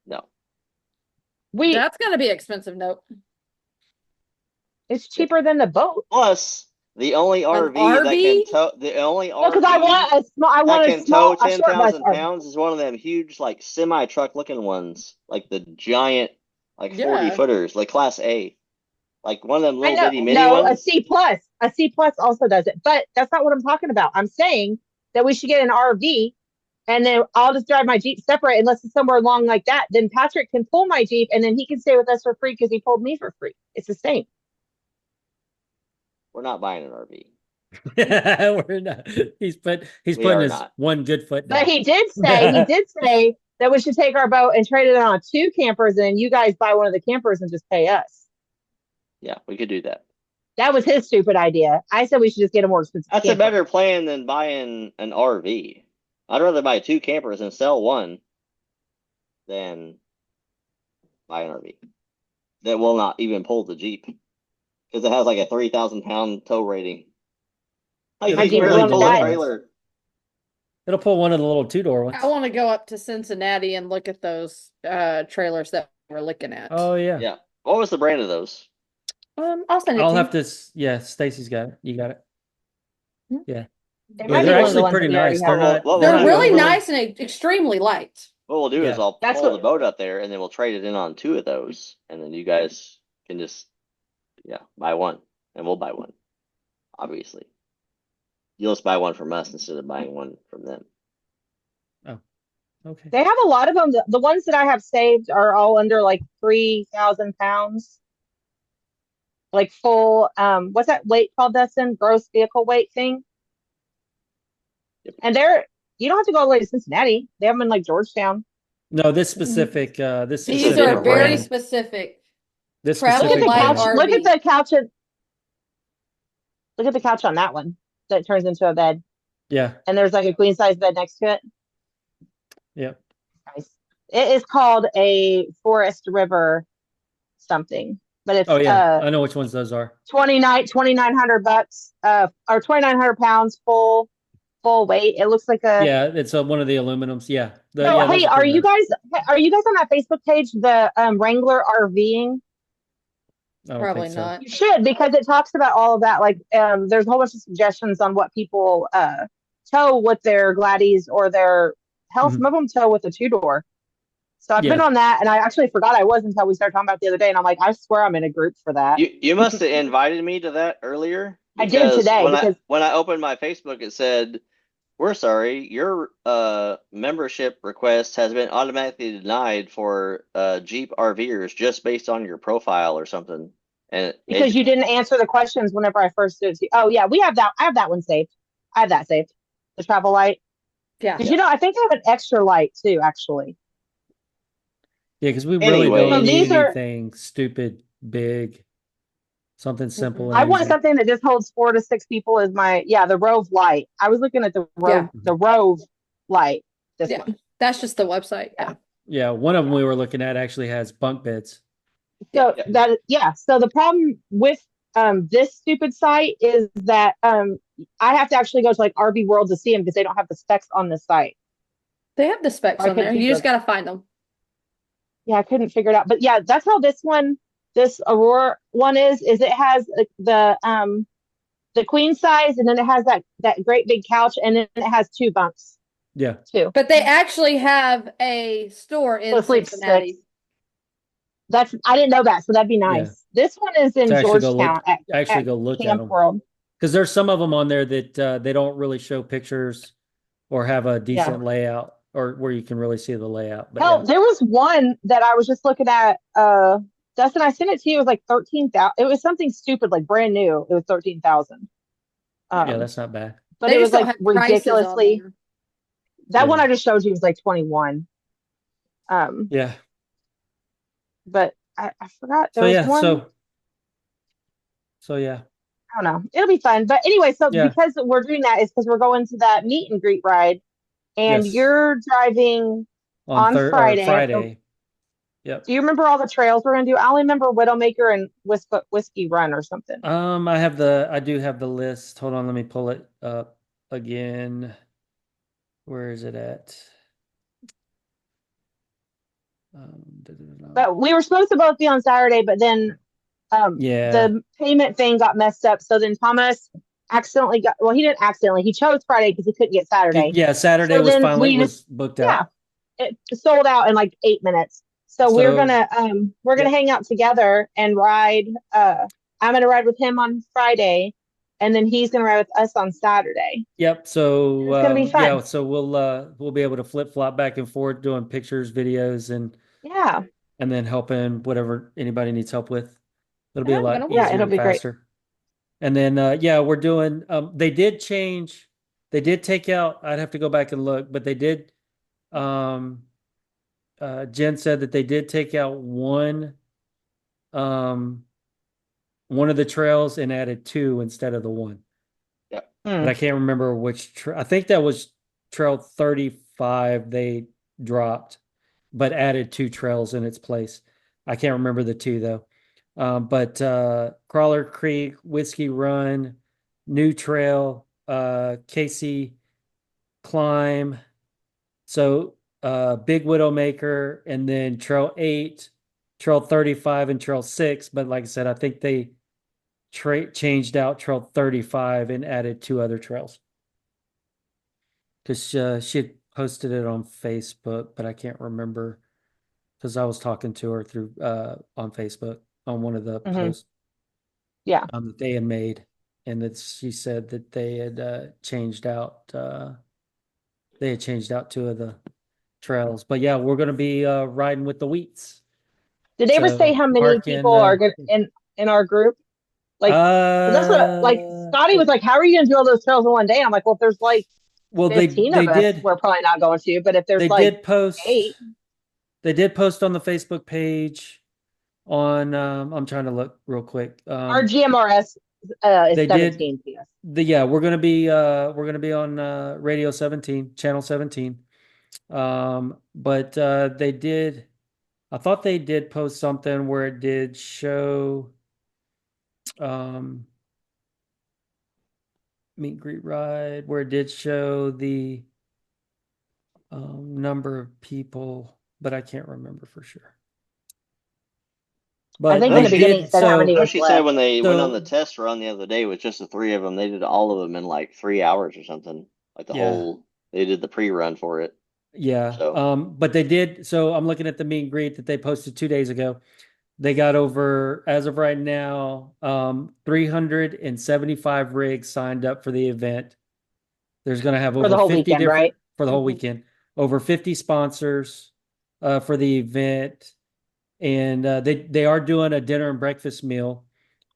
No. there. That's going to be expensive. Nope. It's cheaper than the boat. Plus, the only RV that RV? can tow the only Well, because RV I want that a can small, tow a short bus 10,000 RV. pounds is one of them huge, like semi truck looking ones, like the giant, like 40 Yeah. footers, like Class A, like one of them I little know, bitty mini no, ones. A C plus also does it, but that's not what I'm talking about. I'm saying that we should get an RV, and then I'll just drive my Jeep separate unless it's somewhere along like that. Then Patrick can pull my Jeep, and then he can stay with us for free because he pulled me for free. It's the same. We're not buying an RV. We're not. He's We putting are his not. one good foot down. But he did say that we should take our boat and trade it on 2 campers, and you guys buy one of the campers and just pay us. Yeah, we could do that. That was his stupid idea. I said we should just get a more expensive That's camper. a better plan than buying an RV. I'd rather buy 2 campers and sell one than buy an RV that will not even pull the Jeep because it has like a 3,000 pound tow rating. Like, How you deep can will barely it pull a go? trailer. It'll pull one of the little 2-door ones. I want to go up to Cincinnati and look at those trailers that we're looking at. Oh yeah. Yeah. What was the brand of those? I'll send it I'll to have you. to. Yeah, Stacy's got it. You got it. It Yeah, might be they're one of the actually ones pretty that we already nice. have. They're not. Well, They're we'll really do- nice and extremely light. What we'll do is Yeah. I'll That's pull what- the boat up there and then we'll trade it in on 2 of those. And then you guys can just, buy one. And we'll buy one. Obviously. You'll just buy one from us instead of buying one from them. Okay. They have a lot of them. The ones that I have saved are all under like 3,000 pounds. Like full, what's that weight called, Dustin? Gross vehicle weight thing. Yep. And you don't have to go all the way to Cincinnati. They have them in like Georgetown. No, this specific. This These specific are very brand. specific. This travel Look at specific the light couch. brand. RV. Look at the couch. Look at the couch on that one that turns into a bed. Yeah. And there's like a queen size bed next to it. Yeah. Nice. It is called a Forest River something, but it's Oh yeah. I know which ones those are. 2,900 bucks, or 2,900 pounds full weight. It looks like a. Yeah, it's one of the aluminums. Yeah. So, yeah, hey, those are pretty you nice. guys on that Facebook page, the Wrangler RVing? I don't Probably think so. not. You should, because it talks about all of that. Like, there's a whole bunch of suggestions on what people tow with their Gladys or their hell. Mhm. Some of them tow with a 2-door. So I've been Yeah. on that, and I actually forgot I was until we started talking about it the other day. And I'm like, I swear I'm in a group for that. You must have invited me to that earlier. I did because today, because- when I opened my Facebook, it said, "We're sorry, your membership request has been automatically denied for Jeep RVers just based on your profile or something." And Because you didn't answer the questions whenever I first did it. Oh yeah, we have that. I have that one saved. I have that saved. The travel light. Yeah. Because I think they have an extra light too, actually. Yeah, because we really Anyway. don't So need these are- anything stupid big. Something simple Mm-mm. and I want easy. something that just holds 4 to 6 people is the Rove light. I was looking at the Yeah. Rove light. This Yeah. one. That's just the website. Yeah. Yeah, one of them we were looking at actually has bunk beds. So so the problem with this stupid site is that I have to actually go to like RV World to see them because they don't have the specs on the site. They have the specs I on there. couldn't You figure just got to find them. Yeah, I couldn't figure it out. But yeah, that's how this Aurora one is it has the queen size, and then it has that great big couch, and then it has 2 bunks Yeah. too. But they actually have a store So in sleep Cincinnati. 6. I didn't know that, so that'd be nice. Yeah. This one is in To actually go Georgetown look, at go look at Camp them. World. Because there's some of them on there that they don't really show pictures or have a Yeah. decent layout or where you can really see the layout. But Hell, yeah. there was one that I was just looking at. Dustin, I sent it to you. It was like 13,000. It was something stupid, like brand new. It was 13,000. Yeah, that's not bad. But They it was just don't like have prices on ridiculously. there. That Yeah. one I just showed you was like 21. Yeah. But I forgot So there was yeah, one. so yeah. I don't know. It'll be fun. But anyway, so Yeah. because we're doing that is because we're going to that meet and greet ride, and Yes. you're driving on Friday. Friday. Yep. Do you remember all the trails we're gonna do? I only remember Widowmaker and Whiskey Run or something. I do have the list. Hold on, let me pull it up again. Where is it at? But we were supposed to both be on Saturday, but then Yeah. the payment thing got messed up. So then Thomas accidentally he didn't accidentally, he chose Friday because he couldn't get Saturday. Yeah, Saturday So was then finally we was booked out. it sold out in like 8 minutes. So we're gonna hang out together and ride. I'm gonna ride with him on Friday, and then he's gonna ride with us on Saturday. Yep. So It's gonna be fun. yeah, so we'll be able to flip flop back and forth doing pictures, videos, and then helping whatever anybody needs help with. It'll be a lot easier it'll and be great. faster. And then we're doing they did take out, I'd have to go back and look, but they did Jen said that they did take out one of the trails and added 2 instead of the 1. But I can't remember which I think that was trail 35 they dropped, but added 2 trails in its place. I can't remember the 2 though. But Crawler Creek, Whiskey Run, New Trail, Casey Climb, so Big Widowmaker, and then Trail 8, Trail 35, and Trail 6. But like I said, I think they changed out Trail 35 and added 2 other trails. Because she had posted it on Facebook, but I can't remember because I was talking to her through on Facebook on one of the posts. Yeah. That they had made, and she said that they had changed out. They had changed out 2 of the trails, but yeah, we're gonna be riding with the Wheats. Did they ever say how many people are gonna in our group? Like that's what like Scotty was like, how are you gonna do all those trails in one day? I'm like, well, if there's like 15 of us, we're probably not going to. But if there's like 8, they did post on the Facebook page on I'm trying to look real quick. Our GMRS is 17 PS. We're gonna be on Radio 17, channel 17. But I thought they did post something where it did show meet and greet ride, where it did show the number of people, but I can't remember for sure. But I think in the beginning said how many. She said when they went on the test run the other day with just the 3 of them, they did all of them in like 3 hours or something. Like they did the pre-run for it. Yeah. So. But they did. So I'm looking at the meet and greet that they posted 2 days ago. They got over, as of right now, 375 rigs signed up for the event. There's going to have over 50 weekend, different right? For the whole weekend. Over 50 sponsors for the event, and they are doing a dinner and breakfast meal,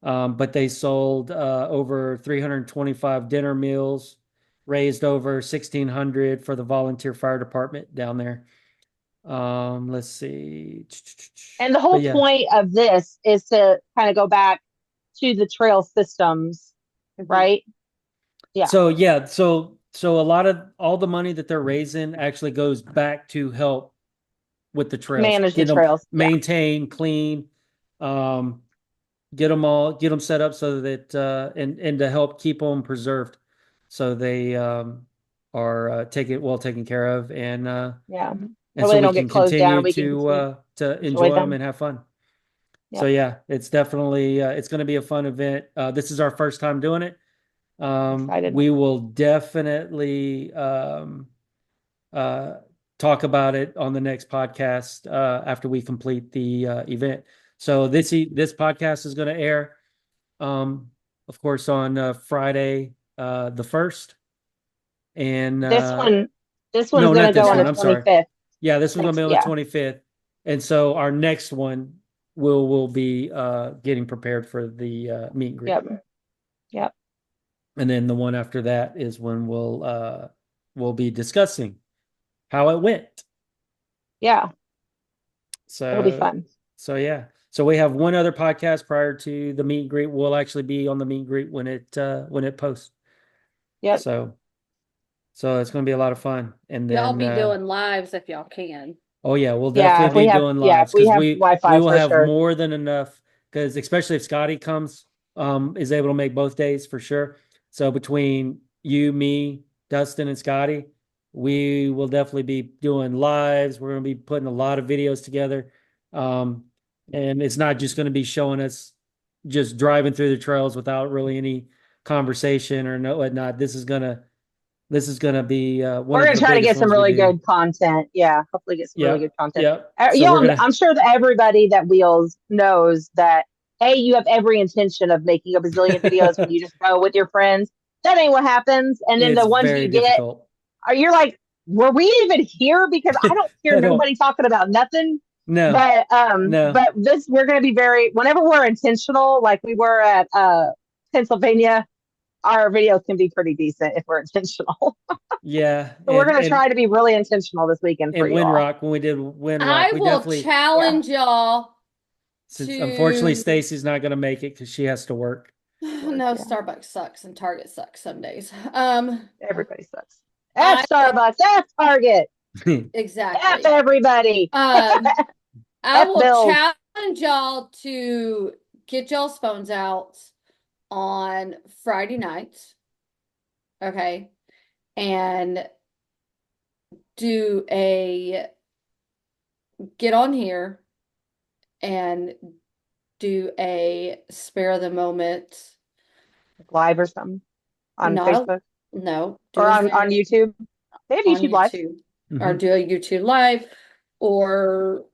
but they sold over 325 dinner meals, raised over 1,600 for the volunteer fire department down there. Let's see. And the whole point of this is to kind of go back to the trail systems, right? Yeah. So so a lot of all the money that they're raising actually goes back to help with the trails, Manage the get them trails. Yeah. maintained, clean, get them set up so that and to help keep them preserved, so they are taken care of, and Yeah. and That way so they we don't can get closed down. continue We can continue to enjoy enjoy them them. and have fun. Yep. So yeah, it's definitely it's going to be a fun event. This is our first time doing it. Excited. We will definitely talk about it on the next podcast after we complete the event. So this podcast is going to air, of course, on Friday the 1st, and This one's no, going to not this go on one. the I'm sorry. 25th. Yeah, this one's going to be on the Yeah. 25th, and so our next one will be getting prepared for the meet and greet. Yep. And then the one after that is when we'll be discussing how it went. Yeah. So It'll be fun. So yeah. So we have one other podcast prior to the meet and greet. We'll actually be on the meet and greet when it posts. Yep. So it's going to be a lot of fun. And Y'all then be doing lives if y'all can. oh yeah, we'll Yeah, definitely be doing lives if we because have we Wi-Fi will for have sure. more than enough, because especially if Scotty comes, is able to make both days for sure. So between you, me, Dustin, and Scotty, we will definitely be doing lives. We're going to be putting a lot of videos together. And it's not just going to be showing us just driving through the trails without really any conversation or no whatnot. This is gonna be one We're of going the to try to biggest get some ones we really do. good content. Yeah, hopefully get some really good content. Yeah. So we're gonna. I'm sure that everybody that wheels knows that you have every intention of making a bazillion videos when you just go with your friends. That ain't what happens. And then It's the ones very you get, difficult. you're like, were we even here? Because I don't hear nobody talking about nothing. No. But we're going to be whenever we're intentional, like we were at Pennsylvania, our videos can be pretty decent if we're intentional. Yeah. So we're going to try to be really intentional this weekend for you all. Windrock, when we did Windrock, I we will definitely challenge y'all. Since unfortunately Stacy's not going to make it because she has to work. No, Starbucks sucks and Target sucks some days. Everybody sucks. F Starbucks, F Target. Exactly. F everybody. I will Bills. challenge y'all to get y'all's phones out on Friday nights. Okay. And get on here and do a spare of the moment Live or something on Facebook. No. Or on YouTube. They have YouTube Live. Or do a YouTube Live or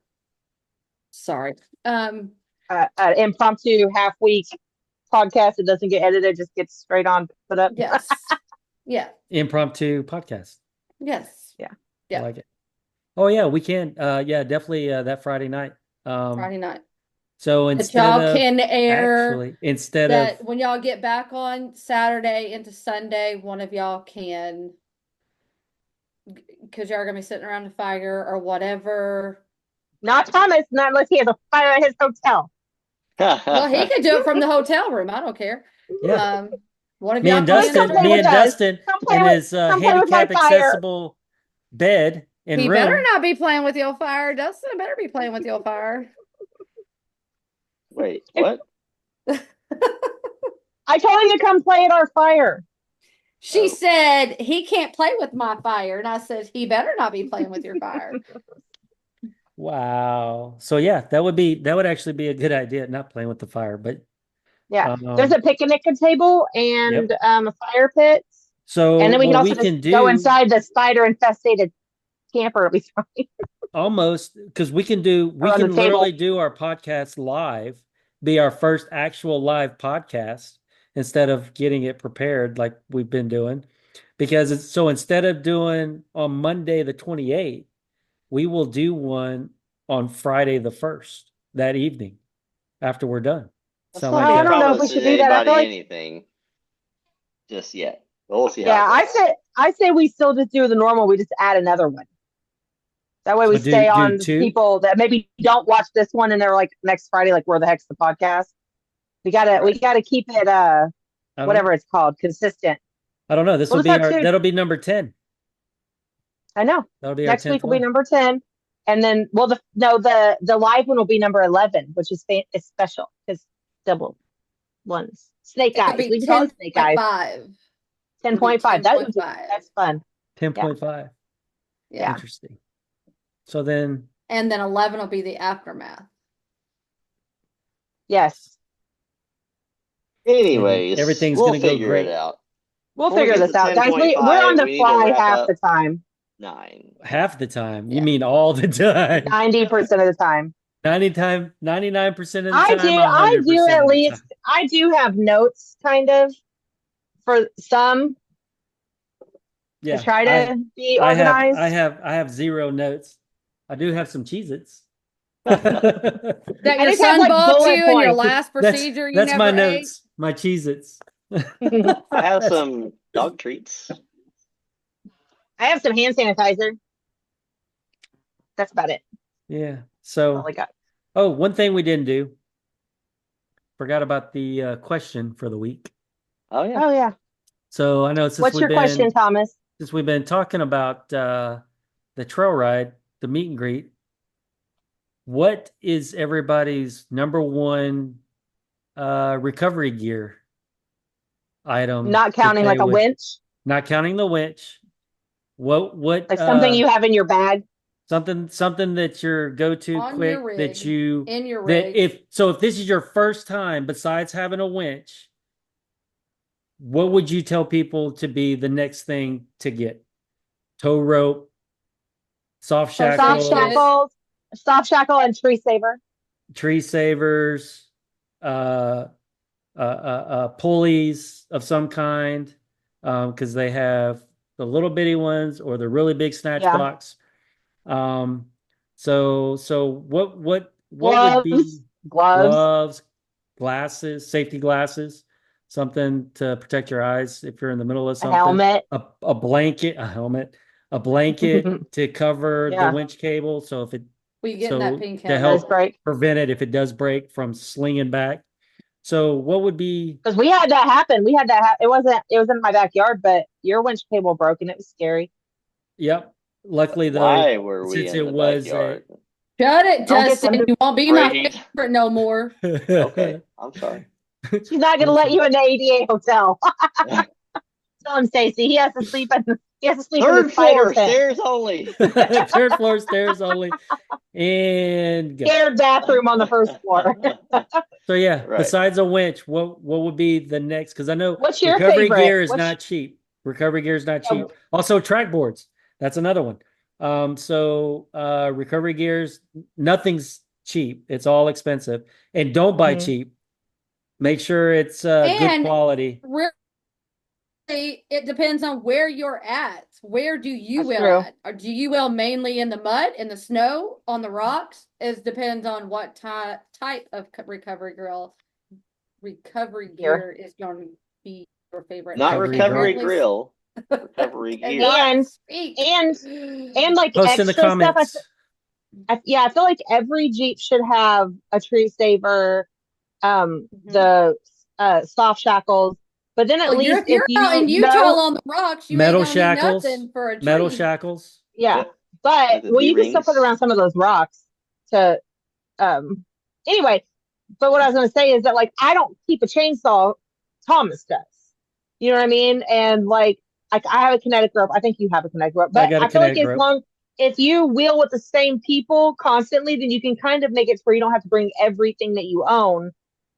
an impromptu half week podcast that doesn't get edited, just gets straight on put up. Yes. Yeah. Impromptu podcast. Yes. Yeah. I like it. Oh yeah, we can. Yeah, definitely that Friday night. Friday night. So instead of when y'all get back on Saturday into Sunday, one of y'all can, because y'all are gonna be sitting around the fire or whatever. Not Thomas, not unless he has a fire at his hotel. Well, he could do it from the hotel room. I don't care. Yeah. One of me y'all and Dustin in his handicap accessible bed and he room. better not be playing with your fire. Dustin better be playing with your fire. Wait, what? I told him to come play at our fire. She said he can't play with my fire, and I said he better not be playing with your fire. Wow. So yeah, that would actually be a good idea. Not playing with the fire, but yeah, there's a picnic table and a fire pit. So and then we can also go inside the spider infested camper. It'll be fine. Almost, because we can literally do our podcast live, be our first actual live podcast instead of getting it prepared like we've been doing. Because instead of doing on Monday the 28th, we will do one on Friday the 1st that evening after we're done. So I don't know if we should do that. I feel like anything just yet. We'll see. Yeah, I say we still just do the normal. We just add another one. That way we stay on people that maybe don't watch this one and they're like next Friday, like where the heck's the podcast? We gotta keep it I don't whatever know. it's called, consistent. I don't know. This What will was be that too? that'll be number 10. I know. That'll be our Next week 10th will be one. number 10. And then the live one will be number 11, which is special because double ones. Snake It'll eyes. be Leave it in snake eyes. 10.5. 10.5. That's 10.5. fun. 10.5. Yeah. Interesting. So then And then 11 will be the aftermath. Yes. Anyways, everything's we'll gonna go figure great. it out. We'll When we figure get this to out. Guys, we're on 10.5, the we need to fly wrap half up the time. 9. Half the time. You Yeah. mean all the time. 90% of the time. 99% of the I time, do 100% at of the least time. I do have notes kind of for some Yeah. to try to be I organized. have 0 notes. I do have some Cheez-Its. That I your just have, son like, bought bullet you in your points. last procedure you that's my never ate? notes, my Cheez-Its. I have some dog treats. I have some hand sanitizer. That's about it. Yeah. That's all So, I got. oh, one thing we didn't do. Forgot about the question for the week. Oh yeah. Oh yeah. So I know What's your question, Thomas? since we've been talking about the trail ride, the meet and greet, what is everybody's number one recovery gear item? Not that counting they like a would- winch, Not counting the winch. What like something you have in your bag. something that's your go-to On quick your rig, that you in your that rig. if this is your first time besides having a winch, what would you tell people to be the next thing to get? Tow rope, soft First Soft aid shackles, kit. shackles, soft shackle, and tree saver. tree savers, uh, pulleys of some kind, because they have the little bitty ones or the really big snatch Yeah. blocks. So what would be Gloves. gloves, glasses, safety glasses, something to protect your eyes if you're in the middle of A something, helmet. a blanket, a helmet, a blanket to cover the Yeah. winch cable. So if it We get in so that pink to helmet. Does break. prevent it if it does break from slinging back. So what would be Because we had that happen. We had that happen. It was in my backyard, but your winch cable broke and it was scary. Yep. Luckily though, Why were we since in it the was backyard? Shut it, Don't get Justin. them. You won't be my Great. favorite no more. Okay, I'm sorry. She's not going to let you in the ADA hotel. Tell him, Stacy. He has to sleep in the Third spider floor, tent. stairs only. Third floor stairs only, and go. Shared bathroom on the first floor. So yeah, Right. besides a winch, what would be the next? Because I know What's your recovery favorite? gear is not cheap. Recovery gear is not cheap. Also, track boards. That's another one. So recovery gears, nothing's cheap. It's all expensive, and don't buy Mhm. cheap. Make sure it's good And- quality. Really, it depends on where you're at. Where do you That's will true. at? Or do you will mainly in the mud, in the snow, on the rocks? It depends on what type of recovery gear is going to be your favorite. Not Recovery recovery grill. grill. Recovery gear. Cannot And speak. like Post in the extra stuff. comments. I feel like every Jeep should have a tree saver, Mm-hmm. the soft shackles. But then at Well, least if you're out in Utah know, on the rocks, you Metal ain't gonna shackles. need nothing for a tree. Metal shackles. yeah. Yep. But The well, you can still put D-rings. around some of those rocks to anyway. But what I was going to say is that, like, I don't keep a chainsaw. Thomas does. You know what I mean? And like I have a kinetic rope. I think you have a kinetic rope. But got a I feel like kinetic rope. if you wheel with the same people constantly, then you can kind of make it where you don't have to bring everything that you own.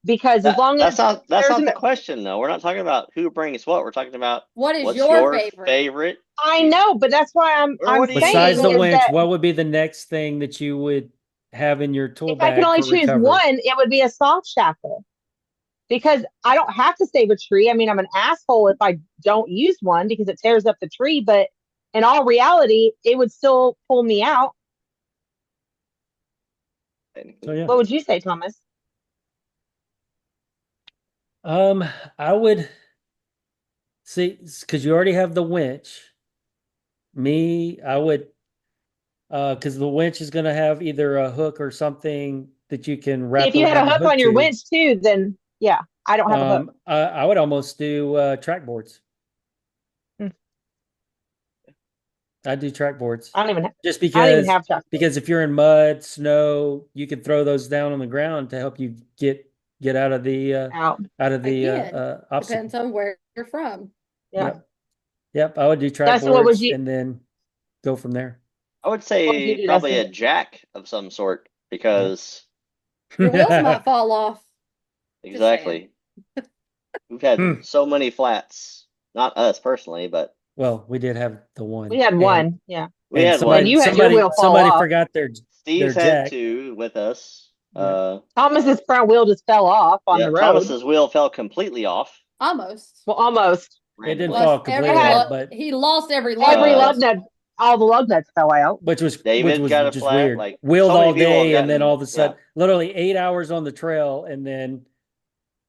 Because as long as That's there's not the question though. We're not talking about who brings what. We're talking about What is what's your favorite. I know, but that's why I'm Or what do you saying Besides the is winch, that what would be the next thing that you would have in your tool if I bag could only for choose recovery? one, it would be a soft shackle. Because I don't have to save a tree. I mean, I'm an asshole if I don't use one because it tears up the tree, but in all reality, it would still pull me out. So yeah. What would you say, Thomas? I would see because you already have the winch. I would because the winch is gonna have either a hook or something that you can wrap If you had a around the hook on your tube. winch too, then Yeah, I don't have a hook. I would almost do track boards. Hmm. I'd do track boards I don't even just I don't even have chocolate. because if you're in mud, snow, you can throw those down on the ground to help you get out of the Out. obstacle. Depends on where you're from. Yeah. Yep. I would do track Dustin, what would boards you and then go from there. I would what would say you do, probably Dustin? a jack of some sort because Your wheels might fall off. Just saying. exactly we've had so many flats. Not us personally, but Well, we did have the one. We had And- one. Yeah. we and had somebody, one. you had your wheel fall somebody off. forgot their Steve's had jack. two with us. Yeah. Thomas's front wheel just fell off on the road. Thomas's wheel fell completely off. Almost. Well, almost. It didn't randomly. fall completely off, but he lost every lug. Every Uh, lug nut, all the lug nuts fell out. which was David got a just flat, weird. like, Wheeled so many all people have day, and then gotten- all of a sudden, literally 8 hours on the trail, and then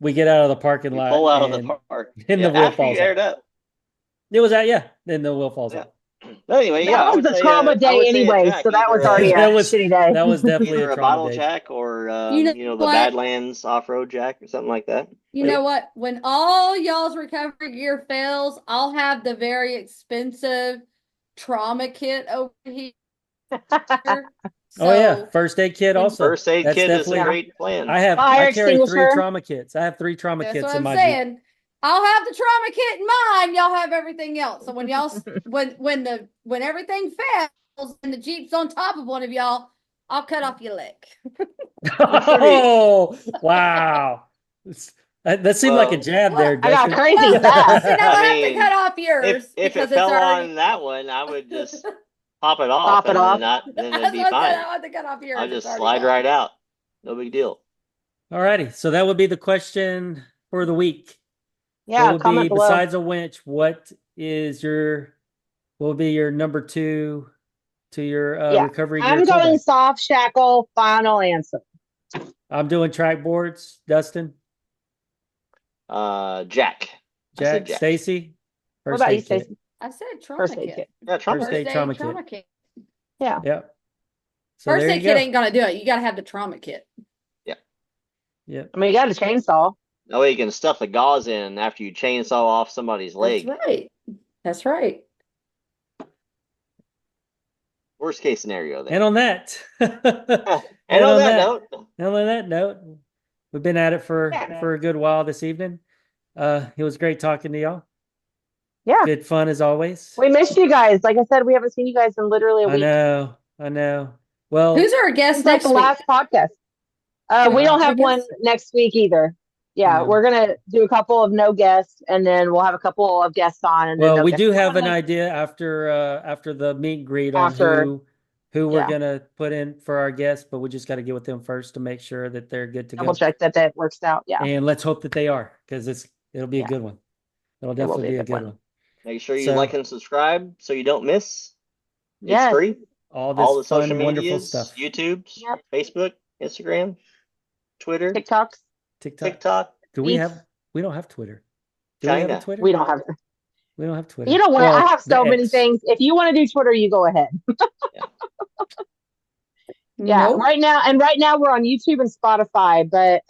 we get out of the parking You lot. pull out of and- the park. and the wheel after falls you aired out. up. It was that, then the wheel falls Yeah. out. But anyway, That I was would the say, trauma I day would say a anyway, jack, so that was either already That a was- shitty day. That was definitely either a a bottle trauma day. jack or You know the what? Badlands off-road jack or something like that. You know what? When all y'all's recovery gear fails, I'll have the very expensive trauma kit over here. Oh yeah, first aid kit also. First aid That's kit is definitely- a great plan. I Fire carry 3 extinguisher. trauma kits. I have 3 trauma That's kits what in I'm my saying. I'll have the trauma kit in mine. Y'all have everything else. So when y'all when everything fails and the Jeep's on top of one of y'all, I'll cut off your leg. Jeep. Oh wow, that seemed like a Well, jab there. I got Dustin. crazy Well, fast. Listen, I'll I have to mean, cut off yours if because it it's fell already. on that one, I would just pop it off, Pop it and off. then it'd That's be what I said. fine. I'll have to cut off yours. I'll It's just already slide done. right out. No big deal. Alrighty, so that would be the question for the week. Yeah, What would comment be, below. besides a winch, what will be your number 2 to your Yeah, recovery gear I'm tool going bag? soft shackle. Final answer. I'm doing track boards. Dustin, Jack. I said Jack, Jack. Stacy. What about you, aid kit. Stacy? I said trauma First aid kit. kit. Yeah, trauma First kit. aid trauma kit. Yeah. Yep. So First there aid you kit go. ain't gonna do it. You gotta have the trauma kit. Yep. I mean, you got a chainsaw. That way you can stuff the gauze in after you chainsaw off somebody's leg. That's right. That's right. Worst case scenario there. And on that, And on that note, and on that note, we've been at it for a good while this evening. It was great talking to y'all. Yeah. Good fun as always. We missed you guys. Like I said, we haven't seen you guys in literally a week. I know. Well, Who's our guest Since like next the week? last podcast. We don't have one next week either. Yeah, No. we're gonna do a couple of no guests, and then we'll have a couple of guests on. And then well, no we guests do have on. an idea after the meet and greet After- on who we're yeah. gonna put in for our guests, but we just got to get with them first to make sure that they're good to double go. check that works out. Yeah. And let's hope that they are, because it'll be a Yeah. good one. It'll will definitely be be a a good good one. one. make sure you So- like and subscribe so you don't miss. Yes. It's free. All this All the fun, social wonderful medias, stuff. YouTube's, Yep. Facebook, Instagram, Twitter, TikToks. TikTok. Do we Each- have? We don't have Twitter. Do we have a China. Twitter? We don't have. We don't have Twitter. You know what? Well, I have so the many X. things. If you want to do Twitter, you go ahead. Yeah. Nope. Right now we're on YouTube and Spotify. But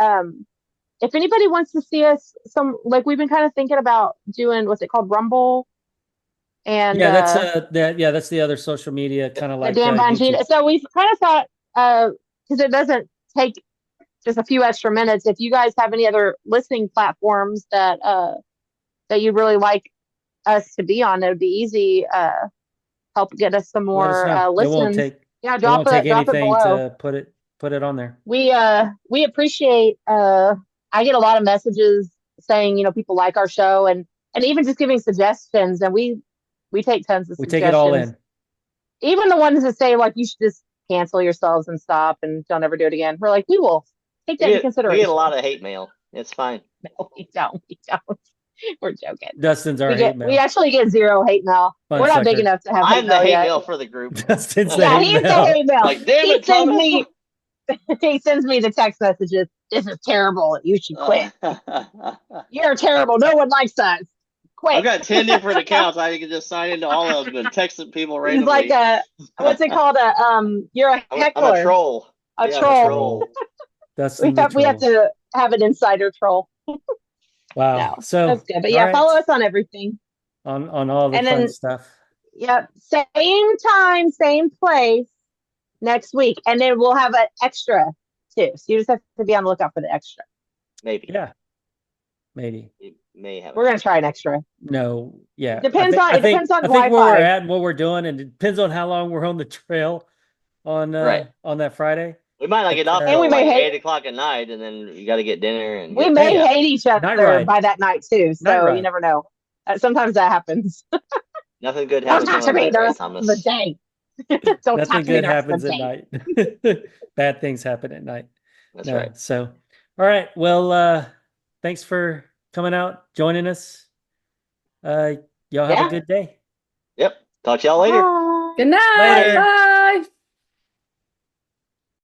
if anybody wants to see us, we've been kind of thinking about doing what's it called, Rumble. And Yeah, that's the other social media kind of the like Dan Bongino. YouTube. So we've kind of thought, because it doesn't take just a few extra minutes. If you guys have any other listening platforms that you'd really like us to be on, it would be easy. Help get us some Let us more know. It won't listens. take. Yeah, It won't take drop it anything below. to put it on there. We appreciate. I get a lot of messages saying people like our show and even just giving suggestions, and we take tons of We suggestions. take it all in. Even the ones that say like you should just cancel yourselves and stop and don't ever do it again. We're like, we will take that We into get, we consideration. get a lot of hate mail. It's fine. No, we don't. We don't. We're joking. Dustin's our hate mail. We actually get zero hate mail. Fun We're not big sucker. enough to have I'm the hate yet. mail for the group. Dustin's the Yeah, hate he's mail. the hate mail. Like, damn he it, sends Thomas. me. He sends me the text messages. This is terrible. You should quit. You're terrible. No one likes us. Quit. I've got 10 different accounts. I can just sign into all of them and texting people He's randomly. like what's it called? You're a I'm heckler. a troll. A Yeah, I'm troll. a troll. Dustin's We have the troll. to have an insider troll. Wow. No, So that's good. But all yeah, right. follow us on everything. On all the And fun then, stuff. yep, same time, same place next week. And then we'll have an extra too. So you just have to be on the lookout for the extra. Maybe. Yeah. Maybe. You may have. We're going to try an extra. No. Yeah. Depends on, I it depends on think where we're Wi-Fi. at and what we're doing, and it depends on how long we're on the trail on Right. on that Friday. We might not get off And we till may like hate- 8 o'clock at night, and then you got to get dinner and We get may paid up. hate each Night other ride. by that night too. Night So ride. you never know. Sometimes that happens. Nothing good Don't happens talk on to me night, the right, rest of the Thomas? day. Don't talk Nothing to me good the rest of happens the at day. night. Bad things happen at night. That's No. right. So, all right. Well, thanks for coming out, joining us. Y'all have Yeah. a good day. Yep. Talk to y'all later. Bye. Good night. Later. Bye.